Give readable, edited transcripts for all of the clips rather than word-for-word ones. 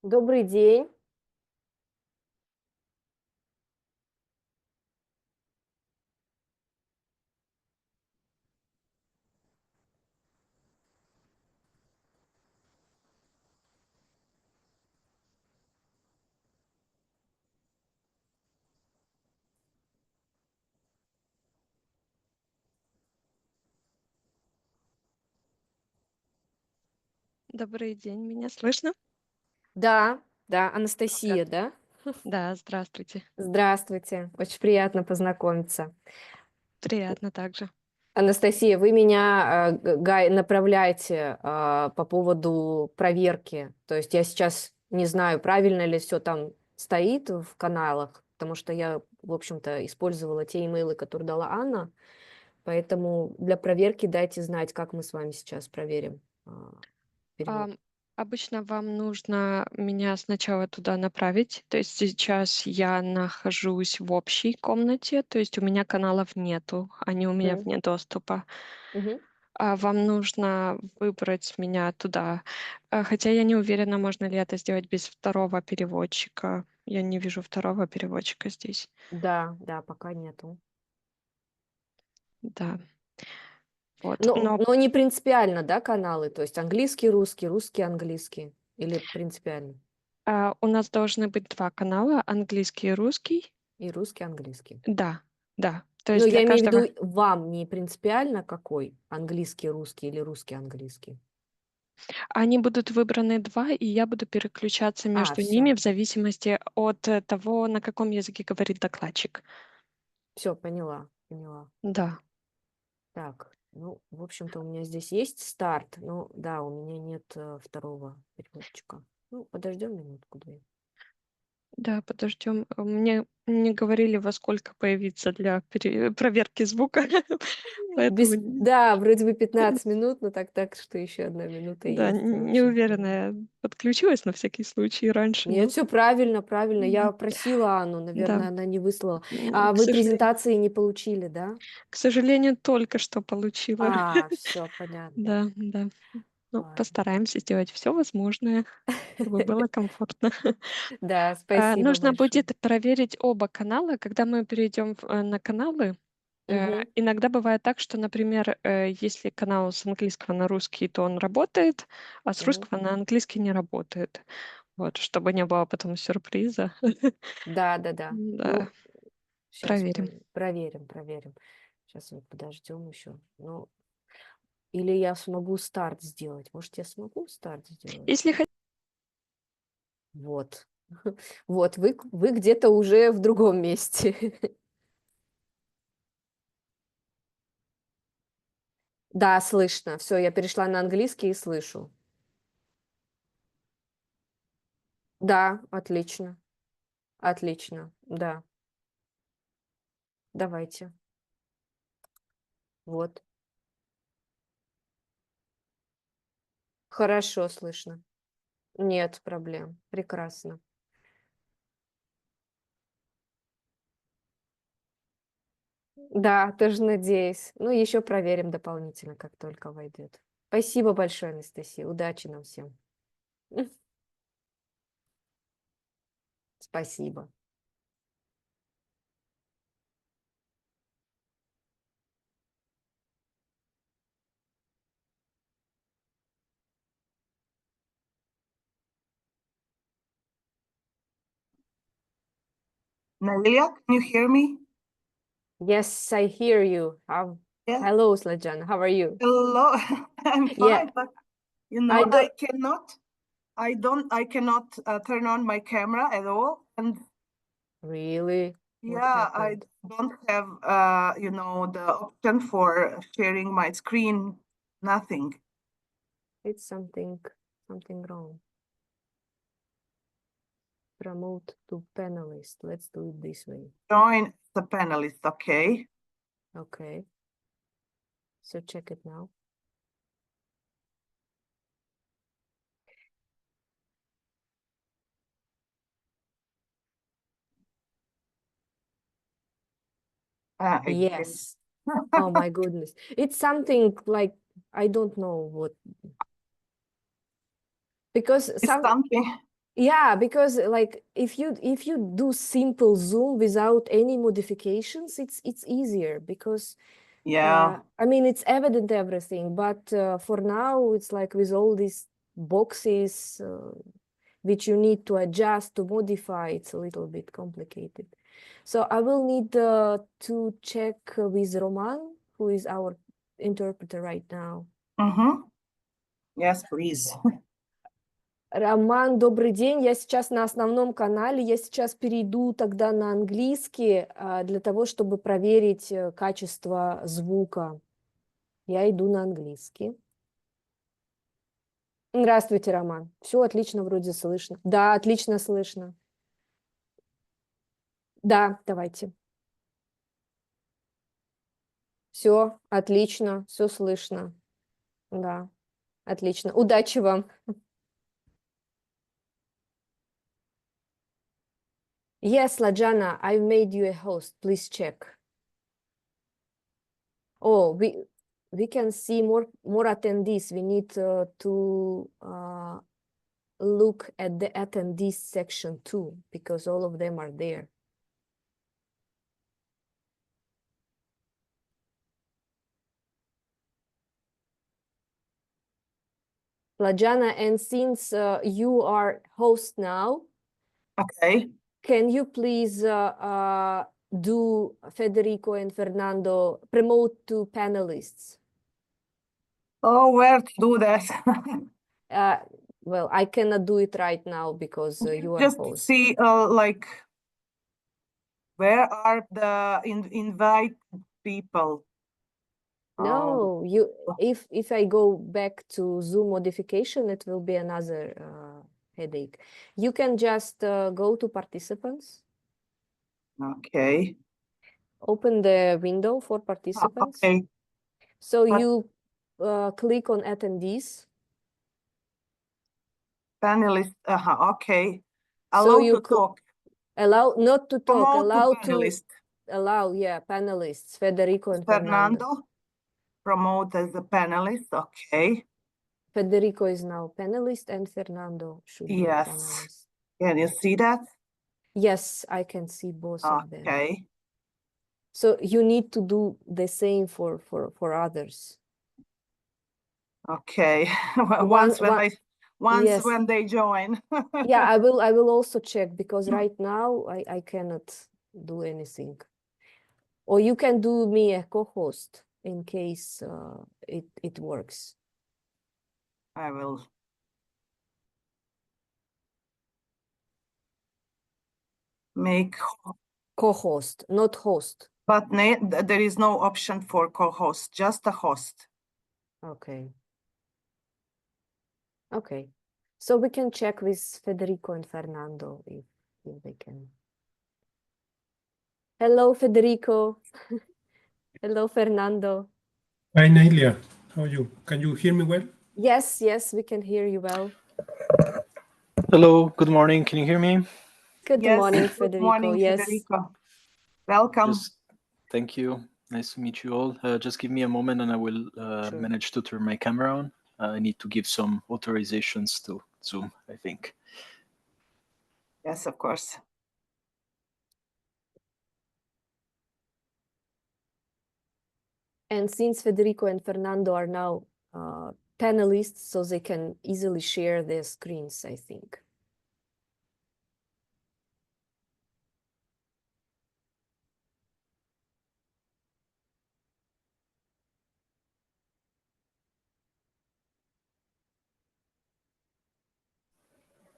Добрый день. Добрый день, меня слышно? Да, да, Доброе Анастасия, утро. да? Да, здравствуйте. Здравствуйте, очень приятно познакомиться. Приятно также. Анастасия, вы меня направляете по поводу проверки. То есть я сейчас не знаю, правильно ли все там стоит в каналах, потому что я, в общем-то, использовала те имейлы, которые дала Анна. Поэтому для проверки дайте знать, как мы с вами сейчас проверим перевод. Ам, Обычно вам нужно меня сначала туда направить. То есть сейчас я нахожусь в общей комнате, то есть у меня каналов нету, они у меня М, вне доступа. мгм. А вам нужно выбрать меня туда. Хотя я не уверена, можно ли это сделать без второго переводчика. Я не вижу второго переводчика здесь. Да, да, пока нету. Да, вот. Но Но но не принципиально, да, каналы? То есть английский, русский, русский, английский? Или принципиально? у нас должны быть два канала, английский и русский. И русский, английский. Да, да. То Но есть для я имею в каждого виду, вам не принципиально какой? Английский, русский или русский, английский? они будут выбраны два, и я буду переключаться между ними Все, в зависимости от того, на каком языке говорит докладчик. все, поняла, поняла. Да, Так, ну, в общем-то, у меня здесь есть старт, но да, у меня нет второго переводчика. Ну, подождем минутку, две. да, подождем. Мне не говорили, во сколько появиться для проверки звука, поэтому Да, вроде бы 15 минут, но так, что еще одна минута да, есть, в не общем-то. уверена. Я подключилась на всякий случай раньше, Нет, но все правильно, правильно. да, Я просила Анну, да. наверное, она не выслала. А К вы сожалению, презентации не получили, да? только что получила. Все понятно. Да, да. Ну, Ладно. постараемся сделать все возможное, чтобы было комфортно. Да, спасибо Нужно большое. будет проверить оба канала. Когда мы перейдем на каналы, Мгм. иногда бывает так, что, например, если канал с английского на русский, то он работает, а с Мгм. русского на английский не работает. Вот, чтобы не было потом сюрприза. Да-да-да. Да, Ну, сейчас проверим. проверим, проверим. Сейчас вот подождем еще. Ну, или я смогу старт сделать. Может, я смогу старт сделать? Если хотите, Вот. Вот, вы где-то уже в другом месте. Да, слышно. Все, я перешла на английский и слышу. Да, отлично. Отлично, да. Давайте. Вот. Хорошо слышно. Нет проблем. Прекрасно. Да, тоже надеюсь. Ну, еще проверим дополнительно, как только войдет. Спасибо большое, Анастасия. Удачи нам всем. Спасибо. Nalia, can you hear me? Yes, I hear you. Yes. Hello, Slajan. How are you? Hello. I'm Yeah, fine, but I I don't cannot. I cannot turn on my camera at all, and really. What yeah, I happened? don't have the option for sharing my screen. Nothing. It's something wrong. Promote to panelist. Let's do it this way. Join the panelists. Okay. Okay. So check it now. Again. Yes. Oh my goodness. It's something like I don't know what because It's some something. Yeah, because like if you do simple zoom without any modifications, it's easier because Yeah. I mean it's evident everything, but for now it's like with all these boxes which you need to adjust to modify, it's a little bit complicated. So I will need to check with Roman, who is our interpreter right now. Yes, please. Роман, добрый день. Я сейчас на основном канале. Я сейчас перейду тогда на английский для того, чтобы проверить качество звука. Я иду на английский. Здравствуйте, Роман. Все отлично вроде слышно. Да, отлично слышно. Да, давайте. Все отлично, все слышно. Да, отлично. Удачи вам. Yes, Lajana, I made you a host. Please check. Oh, we can see more attendees. We need to look at the attendees section too, because all of them are there. Lajana, and since you are host now, Okay. can you please do Federico and Fernando promote to panelists? Oh, where to do that? Well, I cannot do it right now because you are Just host. see, like, where are the invite people? No, if I go back to Zoom modification, it will be another headache. You can just go to participants, Okay. open the window for participants. Okay. So But- you click on attendees. Panelist. Okay. So Allow you to talk. allow not to talk, Promote allow to panelist. allow, yeah, panelists, Federico and Fernando. Fernando. Promote as a panelist. Okay. Federico is now panelist and Fernando should be Yes. panelist. Can you see that? Yes, I can see both of them. Okay. So you need to do the same for others. Okay. Once yes. when they join. Yeah, I will also check because right now I cannot do anything. Or you can do me a co-host in case it works. I will. Make Co-host, not host. But there is no option for co-host, just a host. Okay. Okay. So we can check with Federico and Fernando if they can. Hello, Federico. Hello, Fernando. Hi, Nelia. How are you? Can you hear me well? Yes, we can hear you well. Hello, good morning. Can you hear me? Good morning, Federico. Good morning, yes. Federico. Welcome. Thank you. Nice to meet you all. Just give me a moment and I will Sure. manage to turn my camera on. I need to give some authorizations to Zoom, I think. Yes, of course. And since Federico and Fernando are now panelists, so they can easily share their screens, I think.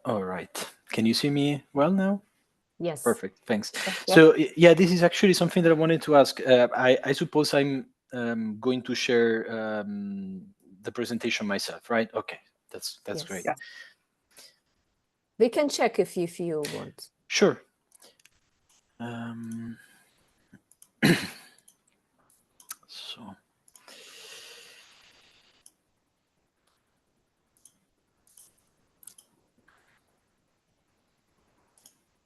All right. Can you see me well now? Yes. Perfect. Thanks. Yep. So yeah, this is actually something that I wanted to ask. I suppose I'm going to share the presentation myself, right? Okay, that's Yes. great. Yeah. We can check if you want. Sure. So.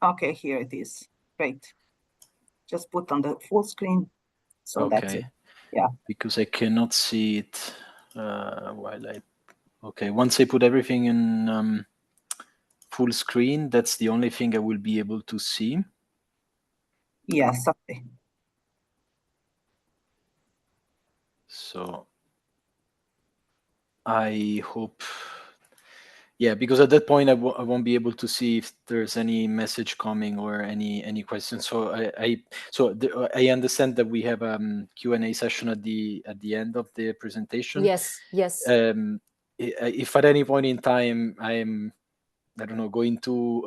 Okay, here it is. Great. Just put on the full screen. So Okay. that's it. Yeah. Because I cannot see it while I. Okay, once I put everything in full screen. That's the only thing I will be able to see. Yes, okay. So I hope, yeah, because at that point I won't be able to see if there's any message coming or any questions. So I understand that we have Q&A session at the end of the presentation. Yes, yes. If at any point in time I'm, I don't know, going too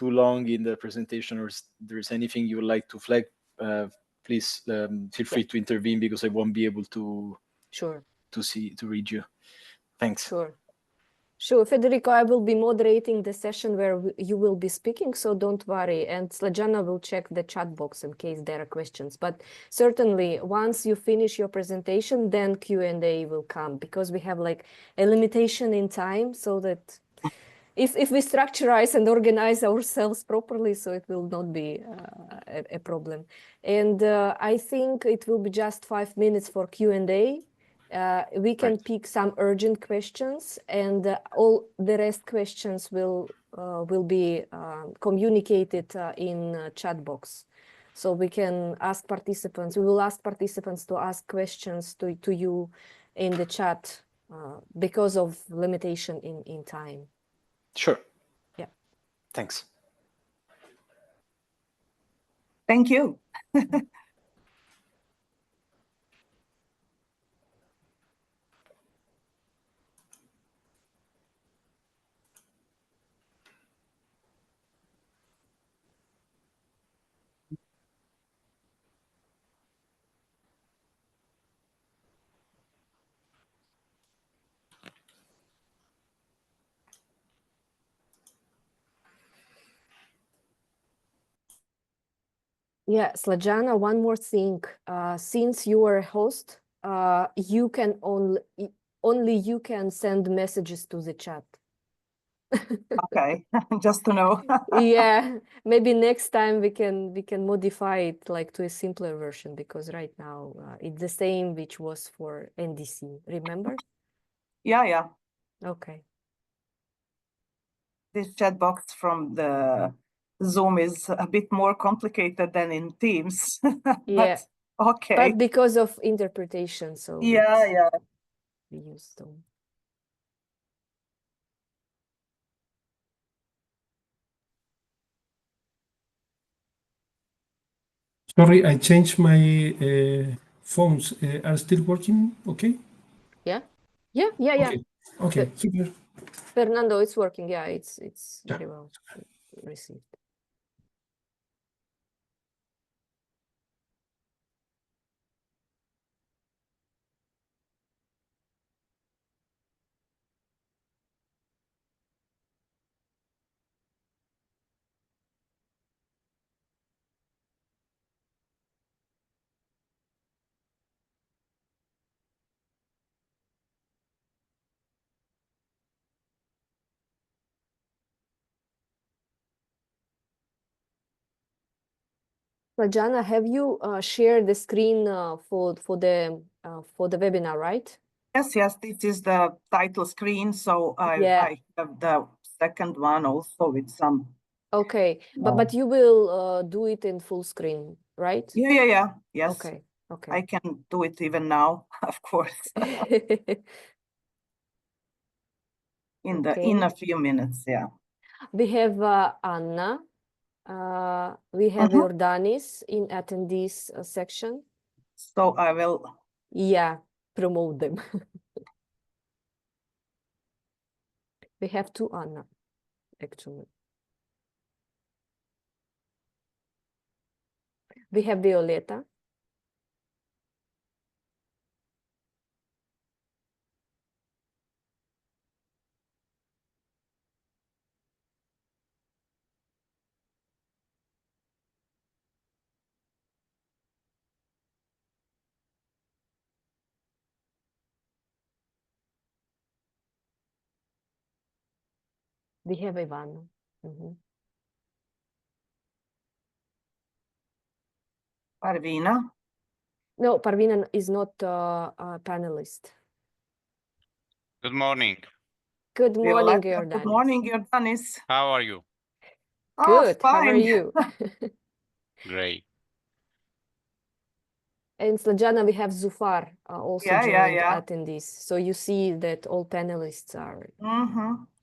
long in the presentation, or there's anything you would like to flag, please feel free to intervene, because I won't be able to Sure. to read you. Thanks. Sure, Federico, I will be moderating the session where you will be speaking, so don't worry. And Slađana will check the chat box in case there are questions. But certainly, once you finish your presentation, then Q&A will come, because we have like a limitation in time, so that if we structurize and organize ourselves properly, so it will not be a problem. And I think it will be just 5 minutes for Q&A. We can pick some urgent questions, and all the rest questions will be communicated in chat box. So we can ask participants. We will ask participants to ask questions to you in the chat because of limitation in time. Sure. Yeah. Thanks. Thank you. Yeah, Slađana, one more thing. Since you are a host, you can only you can send messages to the chat. Okay, just to know. Yeah, maybe next time we can modify it like to a simpler version, because right now it's the same which was for NDC. Remember? Yeah. Okay. This chat box from the Zoom is a bit more complicated than in Teams. Yeah. But okay. But because of interpretation, so Yeah. we use them. Sorry, I changed my phones. Are still working? Okay. Yeah. Okay. Super. Fernando, it's working. Yeah, it's very well received. Slađana, have you shared the screen for the webinar, right? Yes, this is the title screen. So I have the second one also with some. Okay, but you will do it in full screen, right? Yeah. Yes. Okay. I can do it even now, of course. In a few minutes, yeah. We have Anna. We have Jordanis in attendees section. So I will. Yeah, promote them. We have two Anna, actually. We have Violeta. We have Ivana. Parvina. No, Parvina is not a panelist. Good morning. Good morning, Violetta. Good Jordanis. morning, Jordanis. How are you? Oh, Good. How are fine. you? Great. And Slajana, we have Zufar also Yeah, yeah, joined yeah. attendees. So you see that all panelists are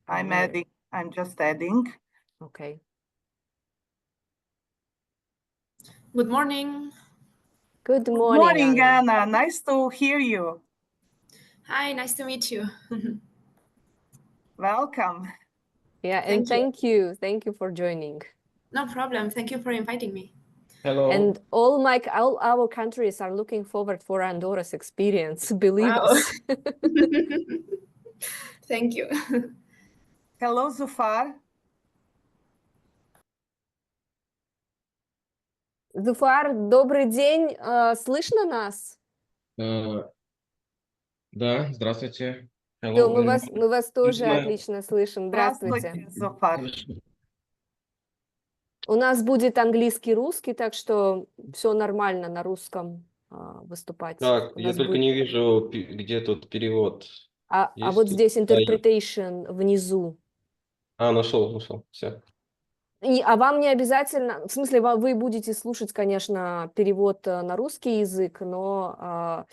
I'm here. adding. I'm just adding. Okay. Good morning. Good Good morning, morning, Anna. Anna. Nice to hear you. Hi, nice to meet you. Welcome. Yeah, and Thank you. thank you for joining. No problem. Thank you for inviting me. Hello. And all our countries are looking forward for Andorra's experience, believe Wow. us. Thank you. Hello, Zufar. Зуфар, добрый день. Слышно нас? Да, здравствуйте. Всё, Hello, мы вас тоже Видимо, отлично слышим. Здравствуйте. Здравствуйте, Зуфар. У нас будет английский, русский, так что все нормально на русском выступать. Так, У я нас только будет... не вижу, где тут перевод. А Есть вот тут? здесь Да, interpretation внизу. нашел, все. А вам не обязательно, в смысле, вы будете слушать, конечно, перевод на русский язык, но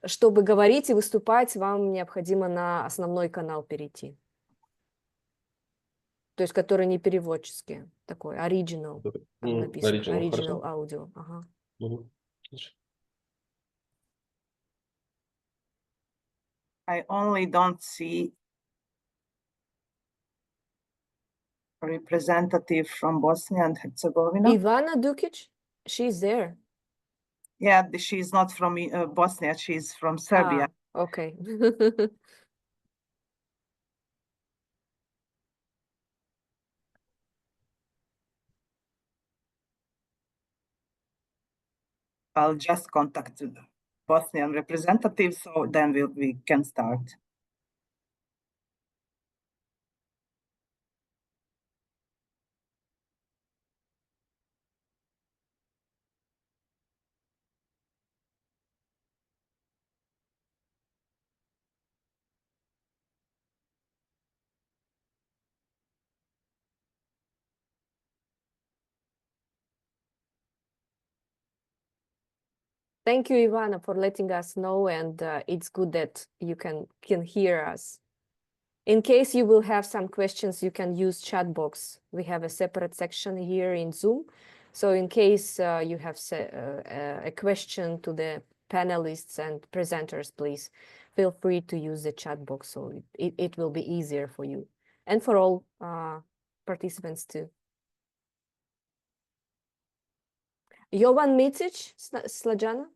чтобы говорить и выступать, вам необходимо на основной канал перейти. То есть, который не переводческий, такой, original, там написано, Original, original хорошо. audio. Ага. Хорошо. I only don't see a representative from Bosnia and Herzegovina. Ivana Dukic, she's there. Yeah, she's not from Bosnia. She's from Serbia. Okay. I'll just contact the Bosnian representative, so then we can start. Thank you, Ivana, for letting us know, and it's good that you can hear us. In case you will have some questions, you can use chat box. We have a separate section here in Zoom. So in case you have a question to the panelists and presenters, please feel free to use the chat box, so it will be easier for you and for all participants too. Jovan Micic, Slajana?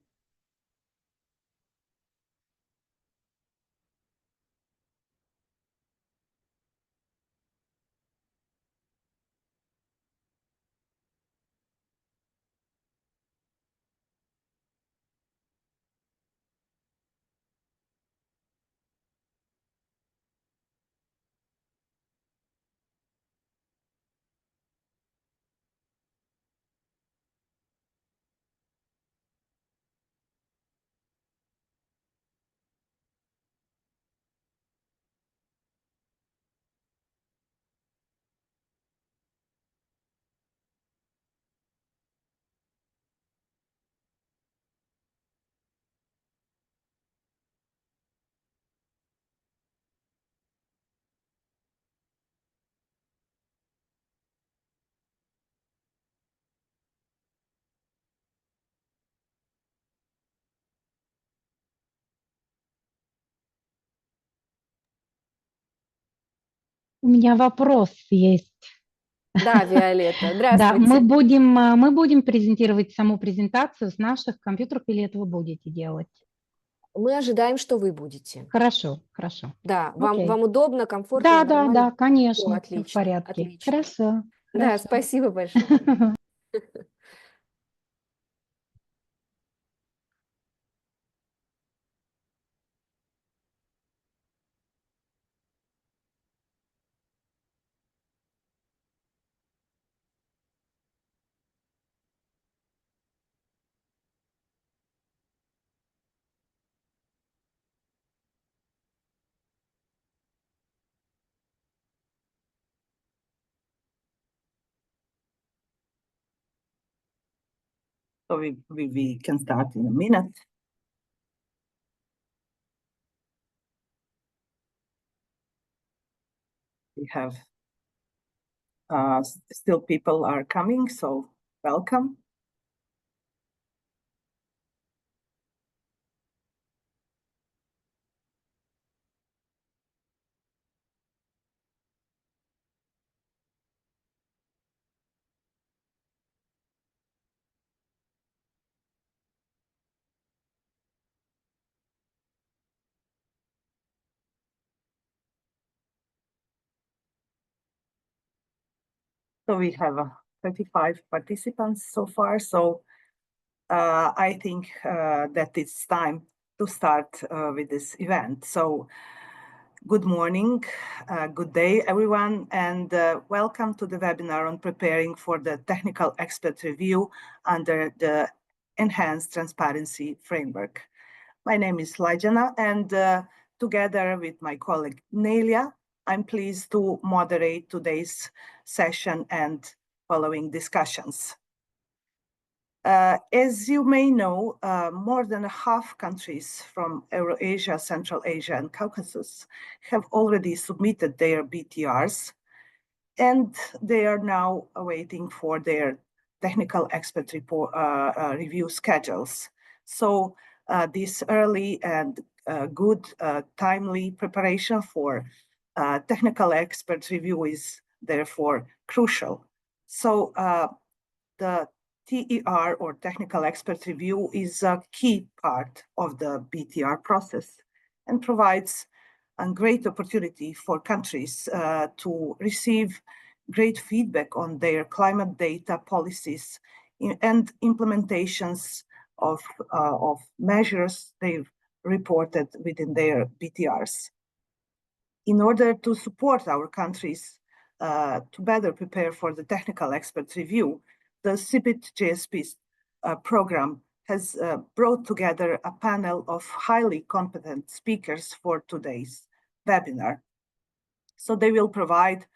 У меня вопрос есть. Да, Виолетта, Да, здравствуйте. мы будем презентировать саму презентацию с наших компьютеров или это вы будете делать? Мы ожидаем, что вы будете. Хорошо, хорошо. Да, Окей. вам удобно, комфортно, Да, нормально? Всё, конечно, всё в отлично, порядке. отлично. Хорошо, Да, хорошо. спасибо большое. So we can start in a minute. We have still people are coming, so welcome. So we have 35 participants so far. So I think that it's time to start with this event. So good morning, good day, everyone, and welcome to the webinar on preparing for the technical expert review under the Enhanced Transparency Framework. My name is Lajana, and together with my colleague Nelia, I'm pleased to moderate today's session and following discussions. As you may know, more than half countries from Eurasia, Central Asia, and Caucasus have already submitted their BTRs, and they are now waiting for their technical expert report, review schedules. So this early and good timely preparation for technical expert review is therefore crucial. So the TER, or technical expert review, is a key part of the BTR process and provides a great opportunity for countries to receive great feedback on their climate data policies and implementations of measures they've reported within their BTRs. In order to support our countries to better prepare for the technical expert review, the CBIT GSP program has brought together a panel of highly competent speakers for today's webinar. So they will provide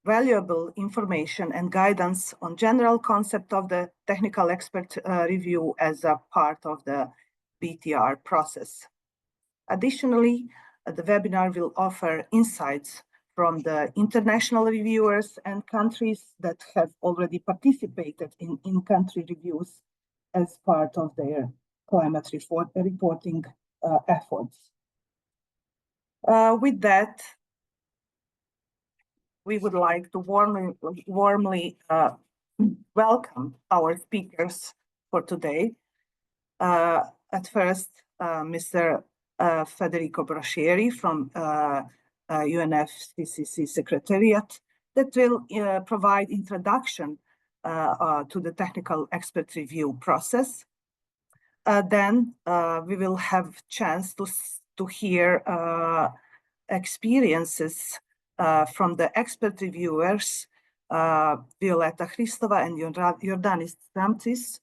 valuable information and guidance on general concept of the technical expert review as a part of the BTR process. Additionally, the webinar will offer insights from the international reviewers and countries that have already participated in in-country reviews as part of their climate reporting efforts. With that, we would like to warmly welcome our speakers for today. At first, Mr. Federico Brascieri from UNFCCC Secretariat, that will provide introduction to the technical expert review process. Then we will have chance to hear experiences from the expert reviewers, Violeta Hristova and Jordanis Tramtis,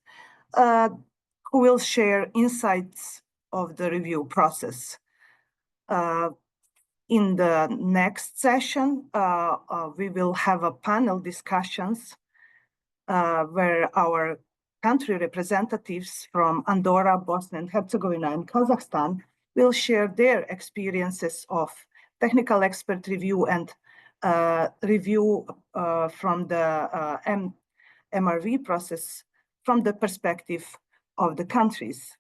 who will share insights of the review process. In the next session, we will have a panel discussions where our country representatives from Andorra, Bosnia and Herzegovina, and Kazakhstan will share their experiences of technical expert review and review from the MRV process from the perspective of the countries.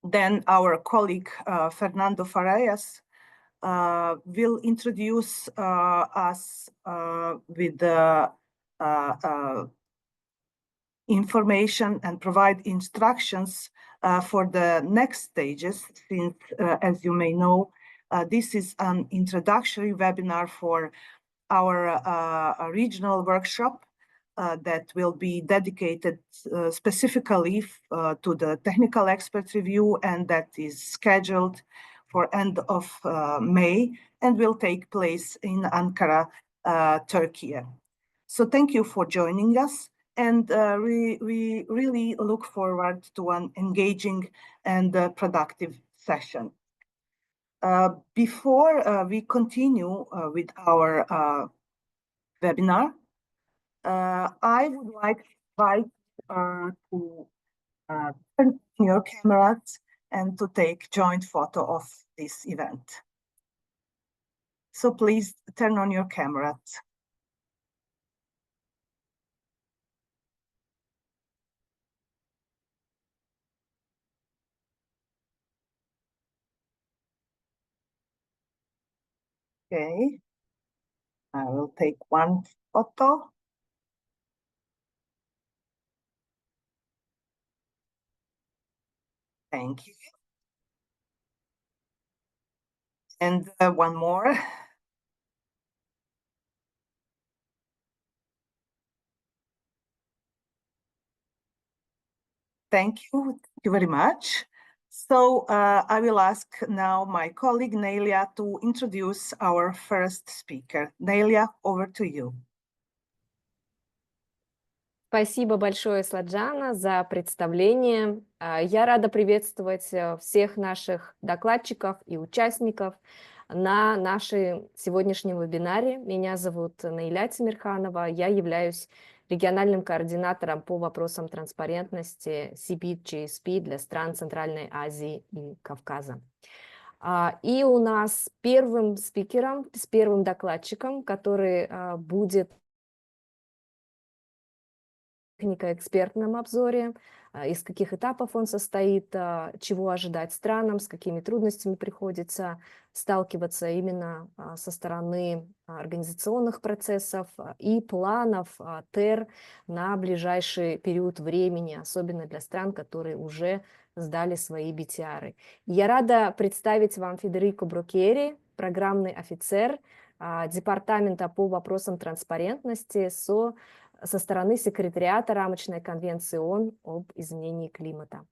Then our colleague Fernando Farias will introduce us with the information and provide instructions for the next stages, since, as you may know, this is an introductory webinar for our regional workshop that will be dedicated specifically to the technical expert review, and that is scheduled for end of May and will take place in Ankara, Turkey. So thank you for joining us, and we really look forward to an engaging and productive session. Before we continue with our webinar, I would like to invite to turn your cameras and to take joint photo of this event. So please turn on your cameras. Okay, I will take one photo. Thank you. And one more. Thank you very much. So I will ask now my colleague Nelia to introduce our first speaker. Nelia, over to you. Спасибо большое, Сладжана, за представление. Я рада приветствовать всех наших докладчиков и участников на нашем сегодняшнем вебинаре. Меня зовут Наиля Тимирханова, я являюсь региональным координатором по вопросам транспарентности CBIT-GSP для стран Центральной Азии и Кавказа. И у нас первым спикером, с первым докладчиком, который будет технико-экспертном обзоре, из каких этапов он состоит, чего ожидать странам, с какими трудностями приходится сталкиваться именно со стороны организационных процессов и планов ТЭР на ближайший период времени, особенно для стран, которые уже сдали свои BTR. Я рада представить вам Федерико Брокери, программный офицер Департамента по вопросам транспарентности со стороны секретариата рамочной конвенции ООН об изменении климата.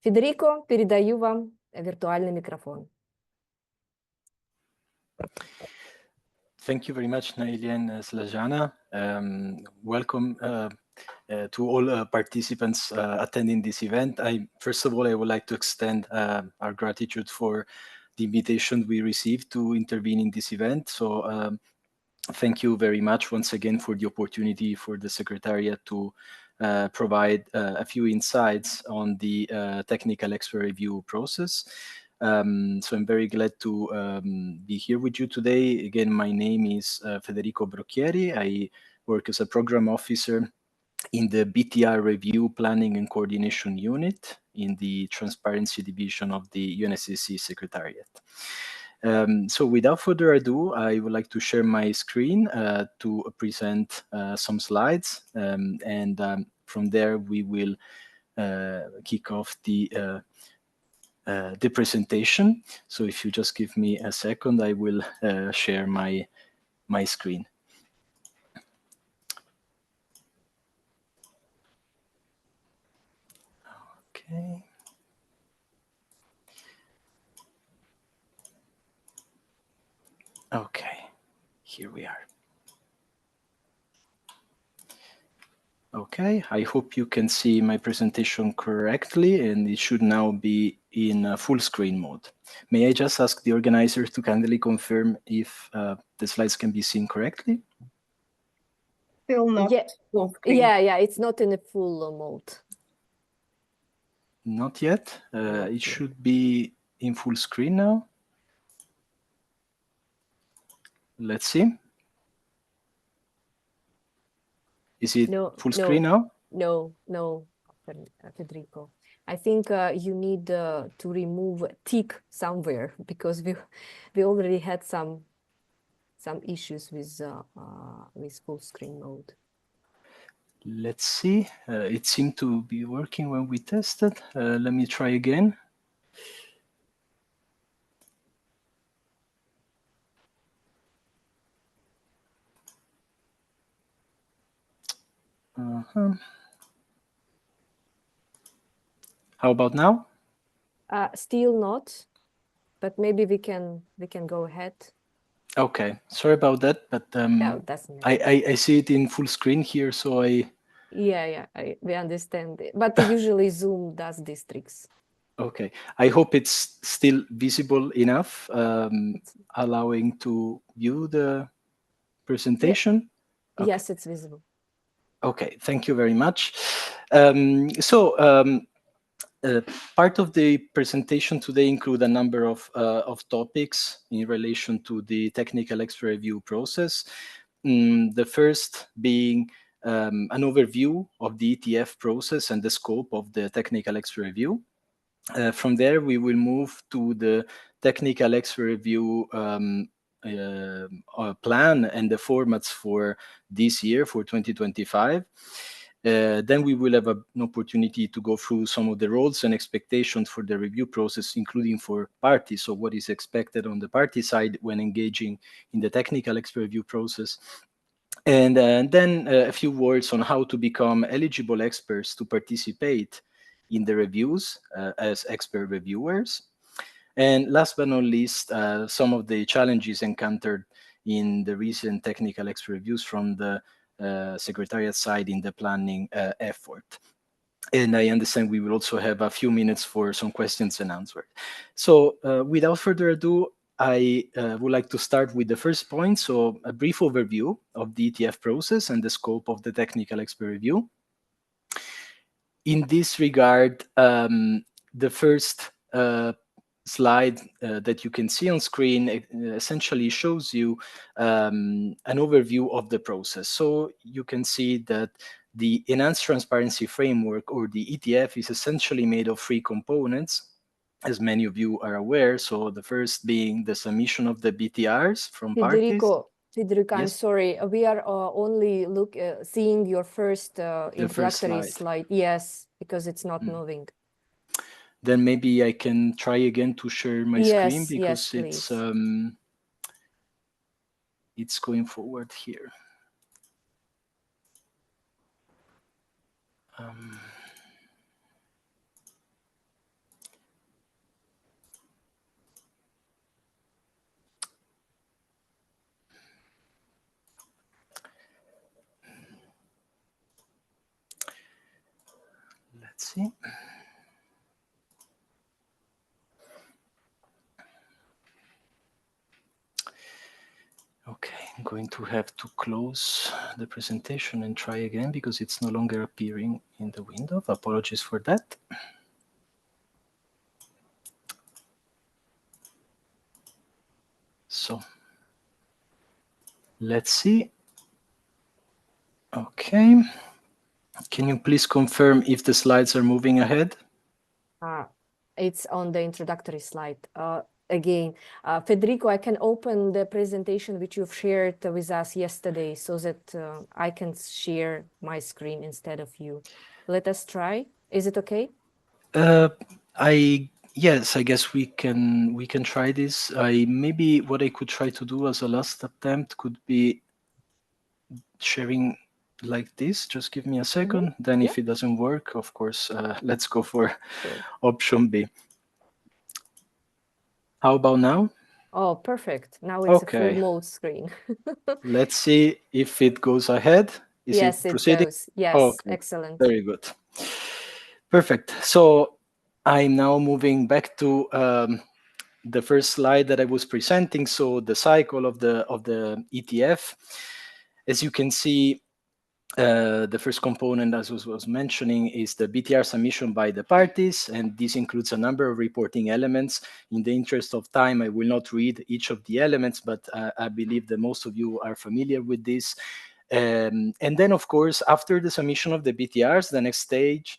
Федерико, передаю вам виртуальный микрофон. Thank you very much, Naila and Slajana. Welcome to all participants attending this event. First of all, I would like to extend our gratitude for the invitation we received to intervene in this event. So thank you very much once again for the opportunity for the Secretariat to provide a few insights on the technical expert review process. So I'm very glad to be here with you today. Again, my name is Federico Brocchieri. I work as a program officer in the BTR Review Planning and Coordination Unit in the Transparency Division of the UNSCC Secretariat. So without further ado, I would like to share my screen to present some slides, and from there we will kick off the presentation. So if you just give me a second, I will share my screen. Okay. Okay, here we are. Okay, I hope you can see my presentation correctly, and it should now be in full screen mode. May I just ask the organizers to kindly confirm if the slides can be seen correctly? Still not full screen. Yeah, it's not in a full mode. Not yet. It should be in full screen now. Let's see. Is it full screen now? No, Federico. I think you need to remove tick somewhere, because we already had some issues with full screen mode. Let's see. It seemed to be working when we tested. Let me try again. How about now? Still not, but maybe we can go ahead. Okay, sorry about that, but I see it in full screen here, so I... Yeah, we understand it. But usually Zoom does these tricks. Okay, I hope it's still visible enough, allowing to view the presentation. Okay. Yes, it's visible. Okay, thank you very much. Part of the presentation today include a number of topics in relation to the technical expert review process. The first being an overview of the ETF process and the scope of the technical expert review. From there, we will move to the technical expert review plan and the formats for this year, for 2025. Then we will have an opportunity to go through some of the roles and expectations for the review process, including for parties. So what is expected on the party side when engaging in the technical expert review process. And then a few words on how to become eligible experts to participate in the reviews as expert reviewers. And last but not least, some of the challenges encountered in the recent technical expert reviews from the Secretariat side in the planning effort. And I understand we will also have a few minutes for some questions and answers. So without further ado, I would like to start with the first point. So a brief overview of the ETF process and the scope of the technical expert review. In this regard, the first slide that you can see on screen essentially shows you an overview of the process. So you can see that the Enhanced Transparency Framework, or the ETF, is essentially made of 3 components, as many of you are aware. So the first being the submission of the BTRs from parties. Federico, I'm Yes. sorry. We are only seeing your first introductory slide. slide. Yes, because it's not moving. Then maybe I can try again to share my screen, because it's going forward here. Let's see. Okay, I'm going to have to close the presentation and try again, because it's no longer appearing in the window. Apologies for that. So let's see. Okay. Can you please confirm if the slides are moving ahead? It's on the introductory slide. Again, Federico, I can open the presentation which you've shared with us yesterday, so that I can share my screen instead of you. Let us try. Is it okay? Yes, I guess we can try this. Maybe what I could try to do as a last attempt could be sharing like this. Just give me a second. Then if it doesn't work, of course, let's go for option B. How about now? Oh, perfect. Now it's a full mode screen. Let's see if it goes ahead. Yes, it it proceeding? goes. Yes, Okay. excellent. Very good. Perfect. So I'm now moving back to the first slide that I was presenting. So the cycle of the ETF. As you can see, the first component, as was mentioning, is the BTR submission by the parties, and this includes a number of reporting elements. In the interest of time, I will not read each of the elements, but I believe that most of you are familiar with this. And then, of course, after the submission of the BTRs, the next stage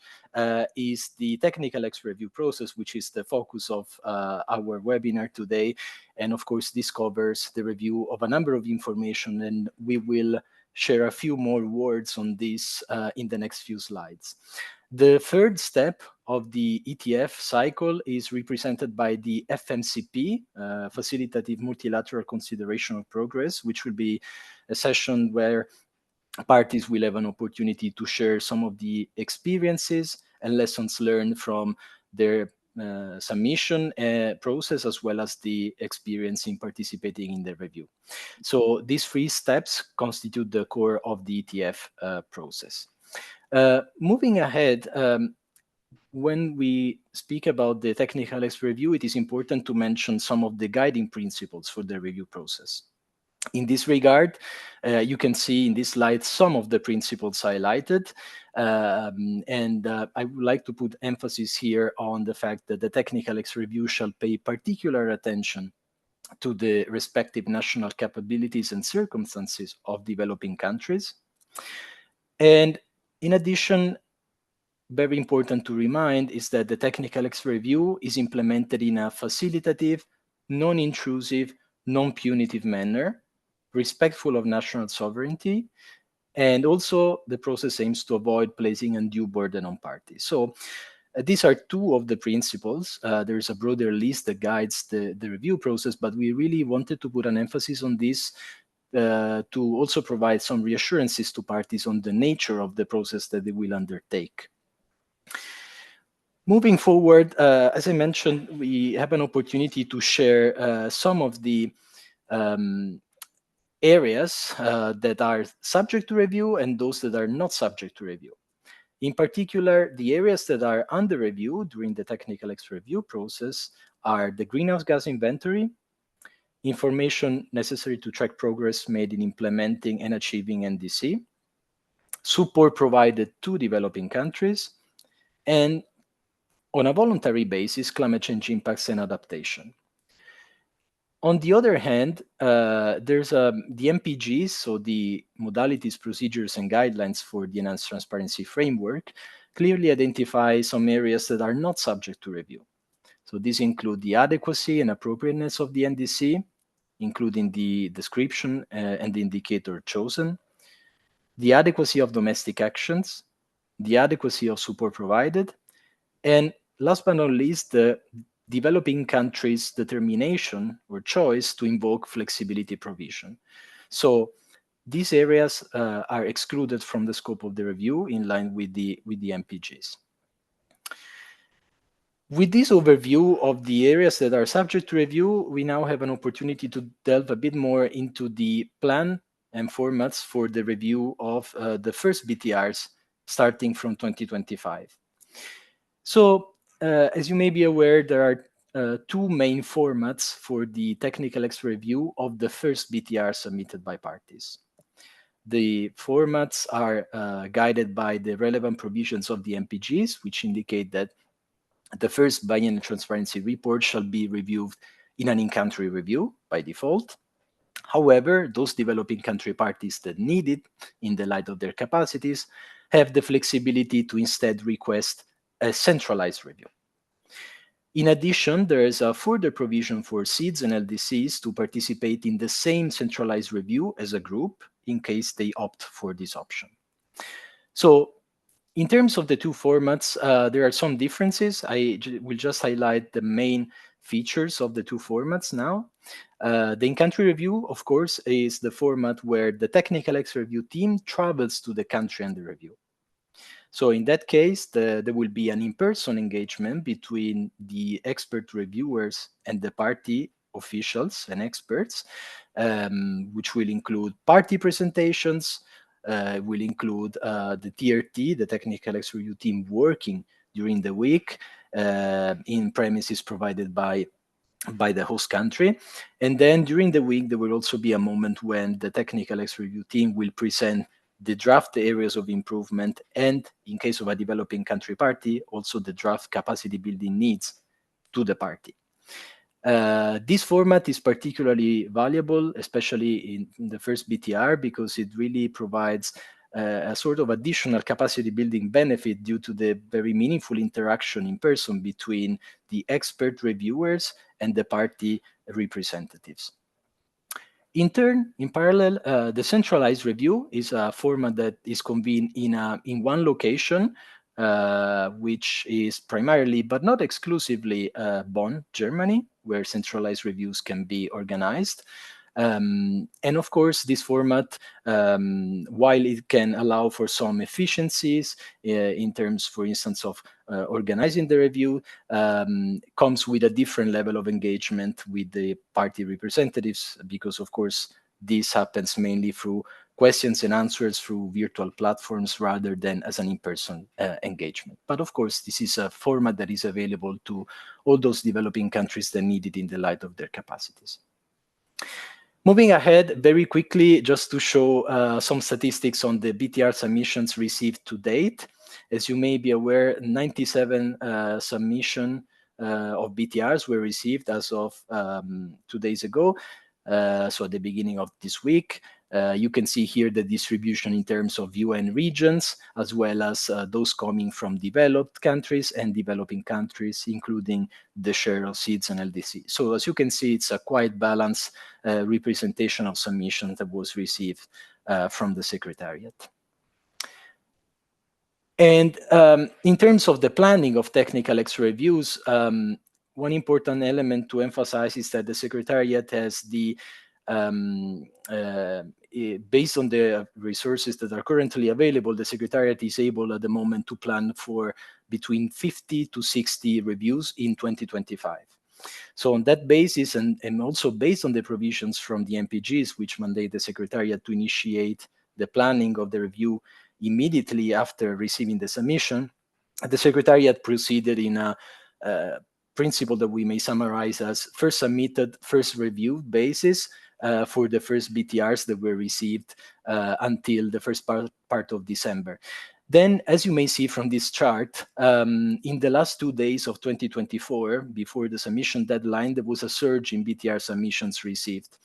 is the technical expert review process, which is the focus of our webinar today. And of course, this covers the review of a number of information, and we will share a few more words on this in the next few slides. The third step of the ETF cycle is represented by the FMCP, Facilitative Multilateral Consideration of Progress, which will be a session where parties will have an opportunity to share some of the experiences and lessons learned from their submission process, as well as the experience in participating in the review. So these 3 steps constitute the core of the ETF process. Moving ahead, when we speak about the technical expert review, it is important to mention some of the guiding principles for the review process. In this regard, you can see in this slide some of the principles highlighted. I would like to put emphasis here on the fact that the technical expert review shall pay particular attention to the respective national capabilities and circumstances of developing countries. And in addition, very important to remind is that the technical expert review is implemented in a facilitative, non-intrusive, non-punitive manner, respectful of national sovereignty, and also the process aims to avoid placing undue burden on parties. So these are two of the principles. There's a broader list that guides the review process, but we really wanted to put an emphasis on this to also provide some reassurances to parties on the nature of the process that they will undertake. Moving forward, as I mentioned, we have an opportunity to share some of the areas that are subject to review and those that are not subject to review. In particular, the areas that are under review during the technical expert review process are the greenhouse gas inventory, information necessary to track progress made in implementing and achieving NDC, support provided to developing countries, and on a voluntary basis, climate change impacts and adaptation. On the other hand, there's the MPGs, so the modalities, procedures, and guidelines for the enhanced transparency framework, clearly identify some areas that are not subject to review. So these include the adequacy and appropriateness of the NDC, including the description and the indicator chosen, the adequacy of domestic actions, the adequacy of support provided, and last but not least, the developing countries' determination or choice to invoke flexibility provision. So these areas are excluded from the scope of the review in line with the MPGs. With this overview of the areas that are subject to review, we now have an opportunity to delve a bit more into the plan and formats for the review of the first BTRs starting from 2025. So as you may be aware, there are two main formats for the technical expert review of the first BTR submitted by parties. The formats are guided by the relevant provisions of the MPGs, which indicate that the first Biennial Transparency Report shall be reviewed in an in-country review by default. However, those developing country parties that need it in the light of their capacities have the flexibility to instead request a centralized review. In addition, there is a further provision for SEEDs and LDCs to participate in the same centralized review as a group in case they opt for this option. So in terms of the two formats, there are some differences. I will just highlight the main features of the two formats now. The in-country review, of course, is the format where the technical expert review team travels to the country under review. So in that case, there will be an in-person engagement between the expert reviewers and the party officials and experts, which will include party presentations, will include the TRT, the technical expert review team working during the week in premises provided by the host country. And then during the week, there will also be a moment when the technical expert review team will present the draft areas of improvement, and in case of a developing country party, also the draft capacity building needs to the party. This format is particularly valuable, especially in the first BTR, because it really provides a sort of additional capacity building benefit due to the very meaningful interaction in person between the expert reviewers and the party representatives. In turn, in parallel, the centralized review is a format that is convened in one location, which is primarily, but not exclusively, Bonn, Germany, where centralized reviews can be organized. And of course, this format, while it can allow for some efficiencies in terms, for instance, of organizing the review, comes with a different level of engagement with the party representatives, because of course, this happens mainly through questions and answers through virtual platforms rather than as an in-person engagement. But of course, this is a format that is available to all those developing countries that need it in the light of their capacities. Moving ahead very quickly, just to show some statistics on the BTR submissions received to date. As you may be aware, 97 submission of BTRs were received as of 2 days ago, so at the beginning of this week. You can see here the distribution in terms of UN regions, as well as those coming from developed countries and developing countries, including the share of seeds and LDC. So as you can see, it's a quite balanced representation of submissions that was received from the Secretariat. And in terms of the planning of technical extra reviews, one important element to emphasize is that the Secretariat has the based on the resources that are currently available, the Secretariat is able at the moment to plan for between 50 to 60 reviews in 2025. So on that basis, and also based on the provisions from the MPGs, which mandate the Secretariat to initiate the planning of the review immediately after receiving the submission, the Secretariat proceeded in a principle that we may summarize as first submitted, first reviewed basis for the first BTRs that were received until the first part of December. Then, as you may see from this chart, in the last 2 days of 2024, before the submission deadline, there was a surge in BTR submissions received,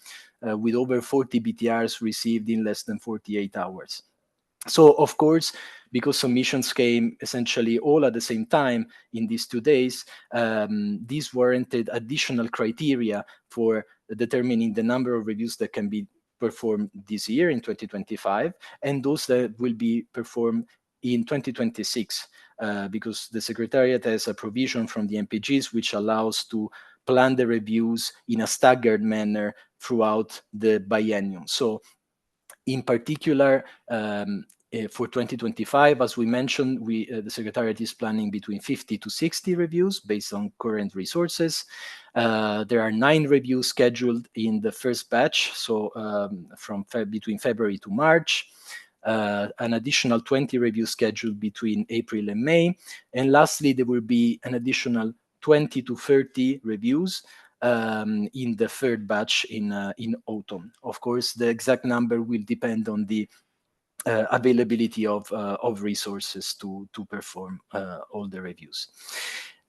with over 40 BTRs received in less than 48 hours. So, of course, because submissions came essentially all at the same time in these 2 days, these warranted additional criteria for determining the number of reviews that can be performed this year in 2025, and those that will be performed in 2026, because the Secretariat has a provision from the MPGs which allows to plan the reviews in a staggered manner throughout the biennium. So in particular, for 2025, as we mentioned, the Secretariat is planning between 50 to 60 reviews based on current resources. There are 9 reviews scheduled in the first batch, so from between February to March. An additional 20 reviews scheduled between April and May. And lastly, there will be an additional 20 to 30 reviews in the third batch in autumn. Of course, the exact number will depend on the availability of resources to perform all the reviews.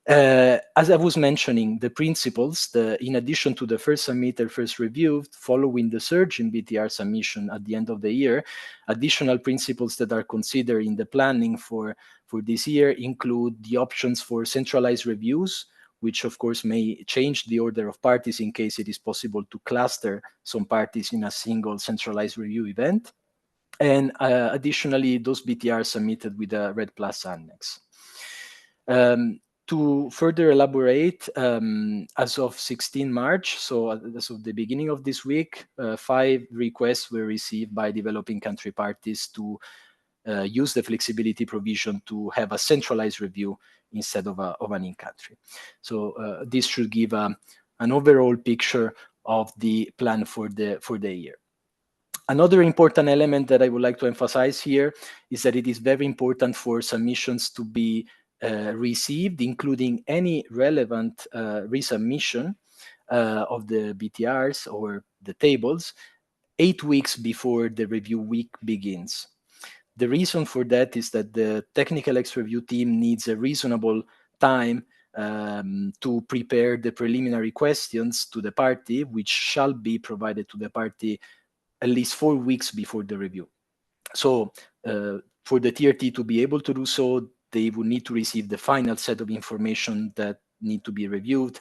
As I was mentioning, the principles, in addition to the first submitter, first reviewed, following the surge in BTR submission at the end of the year, additional principles that are considered in the planning for this year include the options for centralized reviews, which of course may change the order of parties in case it is possible to cluster some parties in a single centralized review event. And additionally, those BTRs submitted with a Red Plus annex. To further elaborate, as of 16 March, so as of the beginning of this week, 5 requests were received by developing country parties to use the flexibility provision to have a centralized review instead of an in-country. So this should give an overall picture of the plan for the year. Another important element that I would like to emphasize here is that it is very important for submissions to be received, including any relevant resubmission of the BTRs or the tables, 8 weeks before the review week begins. The reason for that is that the technical extra review team needs a reasonable time to prepare the preliminary questions to the party, which shall be provided to the party at least 4 weeks before the review. So for the TRT to be able to do so, they will need to receive the final set of information that need to be reviewed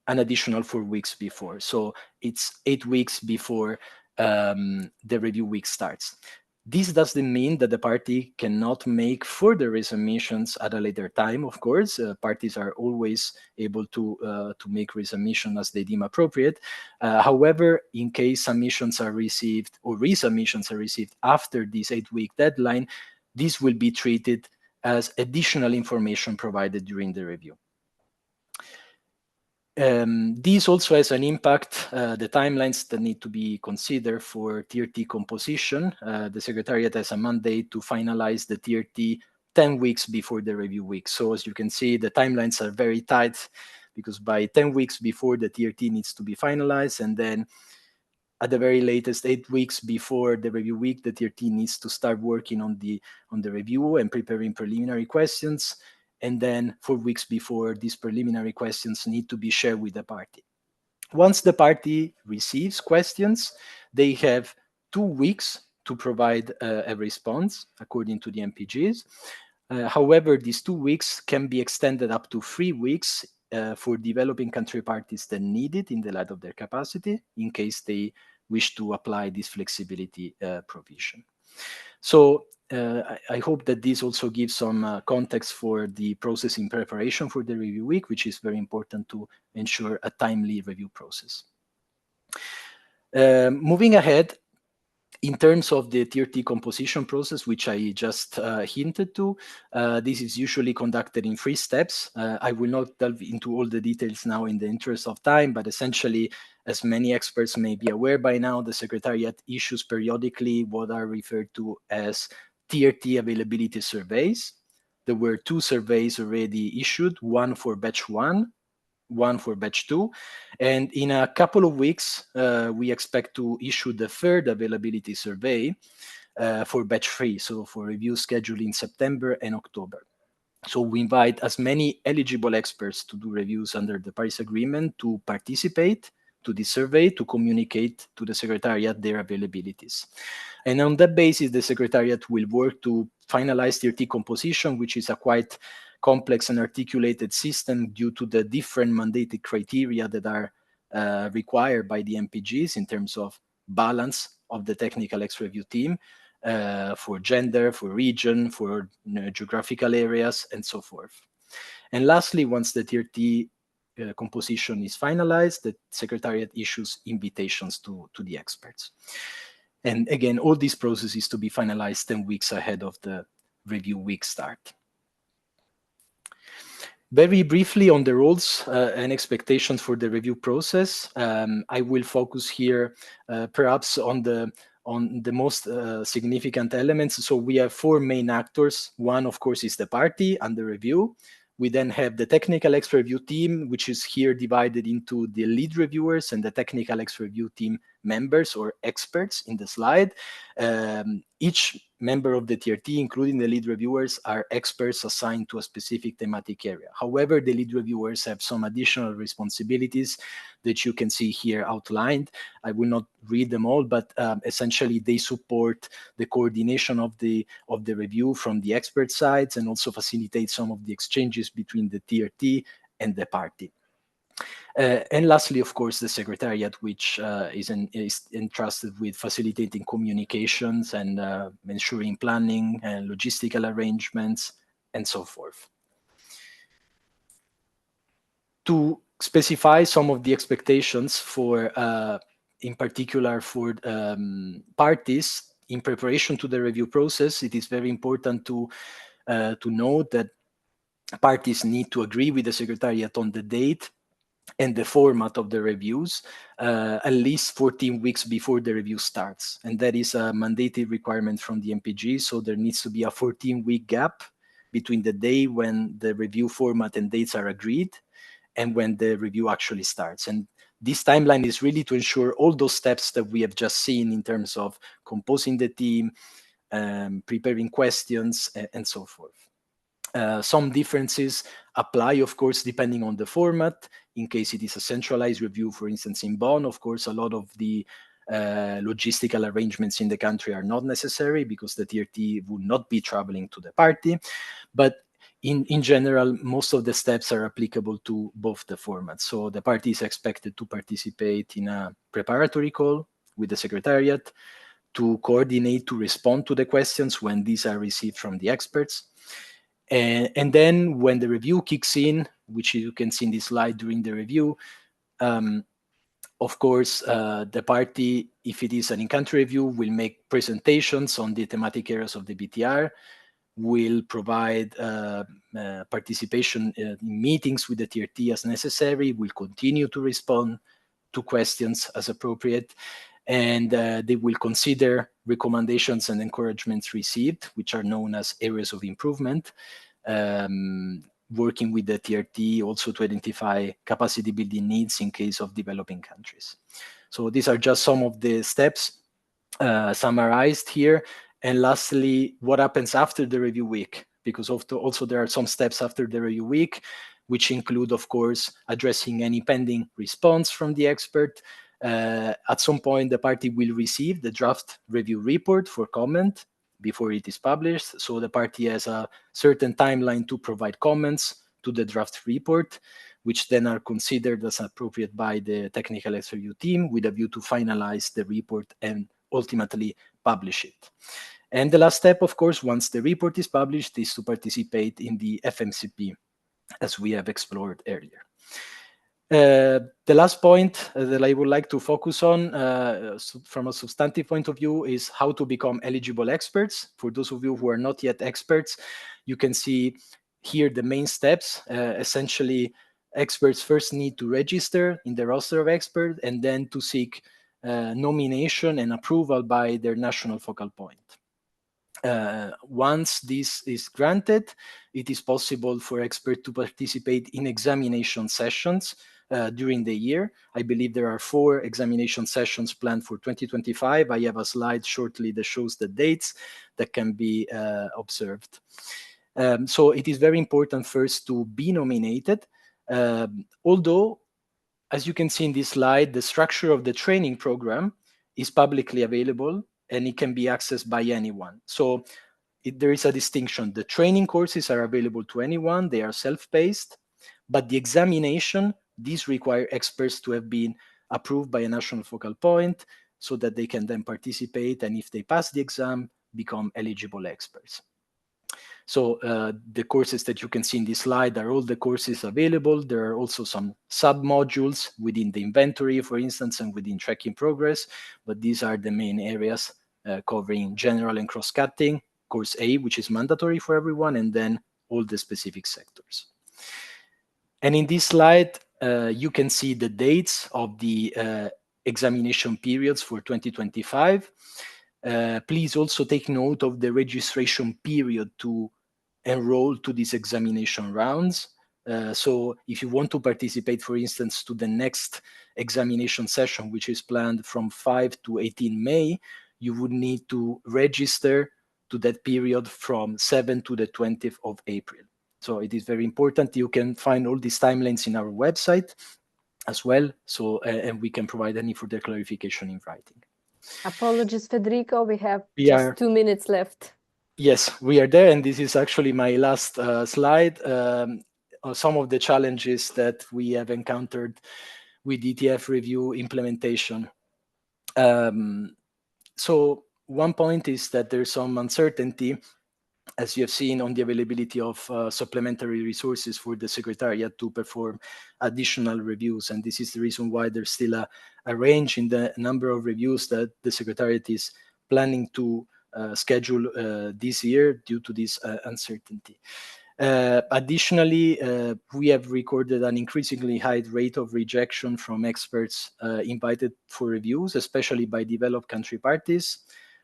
an additional 4 weeks before. So it's 8 weeks before the review week starts. This doesn't mean that the party cannot make further resubmissions at a later time, of course. Parties are always able to make resubmission as they deem appropriate. However, in case submissions are received or resubmissions are received after this 8-week deadline, this will be treated as additional information provided during the review. This also has an impact, the timelines that need to be considered for TRT composition. The Secretariat has a mandate to finalize the TRT 10 weeks before the review week. So as you can see, the timelines are very tight because by 10 weeks before the TRT needs to be finalized, and then at the very latest 8 weeks before the review week, the TRT needs to start working on the review and preparing preliminary questions. And then 4 weeks before, these preliminary questions need to be shared with the party. Once the party receives questions, they have 2 weeks to provide a response according to the MPGs. However, these 2 weeks can be extended up to 3 weeks for developing country parties that need it in the light of their capacity, in case they wish to apply this flexibility provision. So I hope that this also gives some context for the process in preparation for the review week, which is very important to ensure a timely review process. Moving ahead, in terms of the TRT composition process, which I just hinted to, this is usually conducted in 3 steps. I will not delve into all the details now in the interest of time, but essentially, as many experts may be aware by now, the Secretariat issues periodically what are referred to as TRT availability surveys. There were 2 surveys already issued, one for batch 1, one for batch 2, and in a couple of weeks we expect to issue the 3rd availability survey for batch 3, so for review scheduled in September and October. So we invite as many eligible experts to do reviews under the Paris Agreement to participate to this survey, to communicate to the Secretariat their availabilities. And on that basis, the Secretariat will work to finalize TRT composition, which is a quite complex and articulated system due to the different mandated criteria that are required by the MPGs in terms of balance of the technical X review team for gender, for region, for geographical areas, and so forth. And lastly, once the TRT composition is finalized, the Secretariat issues invitations to the experts. And again, all these processes to be finalized 10 weeks ahead of the review week start. Very briefly on the roles and expectations for the review process, I will focus here perhaps on the most significant elements. So we have 4 main actors. One, of course, is the party under review. We then have the technical X review team, which is here divided into the lead reviewers and the technical X review team members or experts in the slide. Each member of the TRT, including the lead reviewers, are experts assigned to a specific thematic area. However, the lead reviewers have some additional responsibilities that you can see here outlined. I will not read them all, but essentially they support the coordination of the review from the expert sides and also facilitate some of the exchanges between the TRT and the party. And lastly, of course, the Secretariat, which is entrusted with facilitating communications and ensuring planning and logistical arrangements and so forth. To specify some of the expectations for, in particular for parties in preparation to the review process, it is very important to note that parties need to agree with the Secretariat on the date and the format of the reviews at least 14 weeks before the review starts. And that is a mandated requirement from the MPG. So there needs to be a 14-week gap between the day when the review format and dates are agreed and when the review actually starts. And this timeline is really to ensure all those steps that we have just seen in terms of composing the team, preparing questions, and so forth. Some differences apply, of course, depending on the format. In case it is a centralized review, for instance, in Bonn, of course, a lot of the logistical arrangements in the country are not necessary because the TRT would not be traveling to the party. But in general, most of the steps are applicable to both the formats. So the party is expected to participate in a preparatory call with the Secretariat, to coordinate, to respond to the questions when these are received from the experts. And then when the review kicks in, which you can see in this slide during the review, of course, the party, if it is an in-country review, will make presentations on the thematic areas of the BTR, will provide participation in meetings with the TRT as necessary, will continue to respond to questions as appropriate, and they will consider recommendations and encouragements received, which are known as areas of improvement, working with the TRT also to identify capacity building needs in case of developing countries. So these are just some of the steps summarized here. And lastly, what happens after the review week? Because also there are some steps after the review week, which include, of course, addressing any pending response from the expert. At some point, the party will receive the draft review report for comment before it is published. So the party has a certain timeline to provide comments to the draft report, which then are considered as appropriate by the technical expert review team with a view to finalize the report and ultimately publish it. And the last step, of course, once the report is published, is to participate in the FMCP, as we have explored earlier. The last point that I would like to focus on from a substantive point of view is how to become eligible experts. For those of you who are not yet experts, you can see here the main steps. Essentially, experts first need to register in the roster of experts and then to seek nomination and approval by their national focal point. Once this is granted, it is possible for experts to participate in examination sessions during the year. I believe there are 4 examination sessions planned for 2025. I have a slide shortly that shows the dates that can be observed. So it is very important first to be nominated, although, as you can see in this slide, the structure of the training program is publicly available and it can be accessed by anyone. So there is a distinction. The training courses are available to anyone. They are self-paced, but the examination, these require experts to have been approved by a national focal point so that they can then participate, and if they pass the exam, become eligible experts. So the courses that you can see in this slide are all the courses available. There are also some sub-modules within the inventory, for instance, and within tracking progress, but these are the main areas covering general and cross-cutting, course A, which is mandatory for everyone, and then all the specific sectors. And in this slide, you can see the dates of the examination periods for 2025. Please also take note of the registration period to enroll to these examination rounds. So if you want to participate, for instance, to the next examination session, which is planned from 5 to 18 May, you would need to register to that period from 7 to the 20th of April. So it is very important. You can find all these timelines in our website as well. So, and we can provide any further clarification in writing. Apologies, Federico. We have just 2 minutes left. Yes, we are there. And this is actually my last slide. Some of the challenges that we have encountered with ETF review implementation. So one point is that there's some uncertainty, as you have seen, on the availability of supplementary resources for the Secretariat to perform additional reviews. And this is the reason why there's still a range in the number of reviews that the Secretariat is planning to schedule this year due to this uncertainty. Additionally, we have recorded an increasingly high rate of rejection from experts invited for reviews, especially by developed country parties,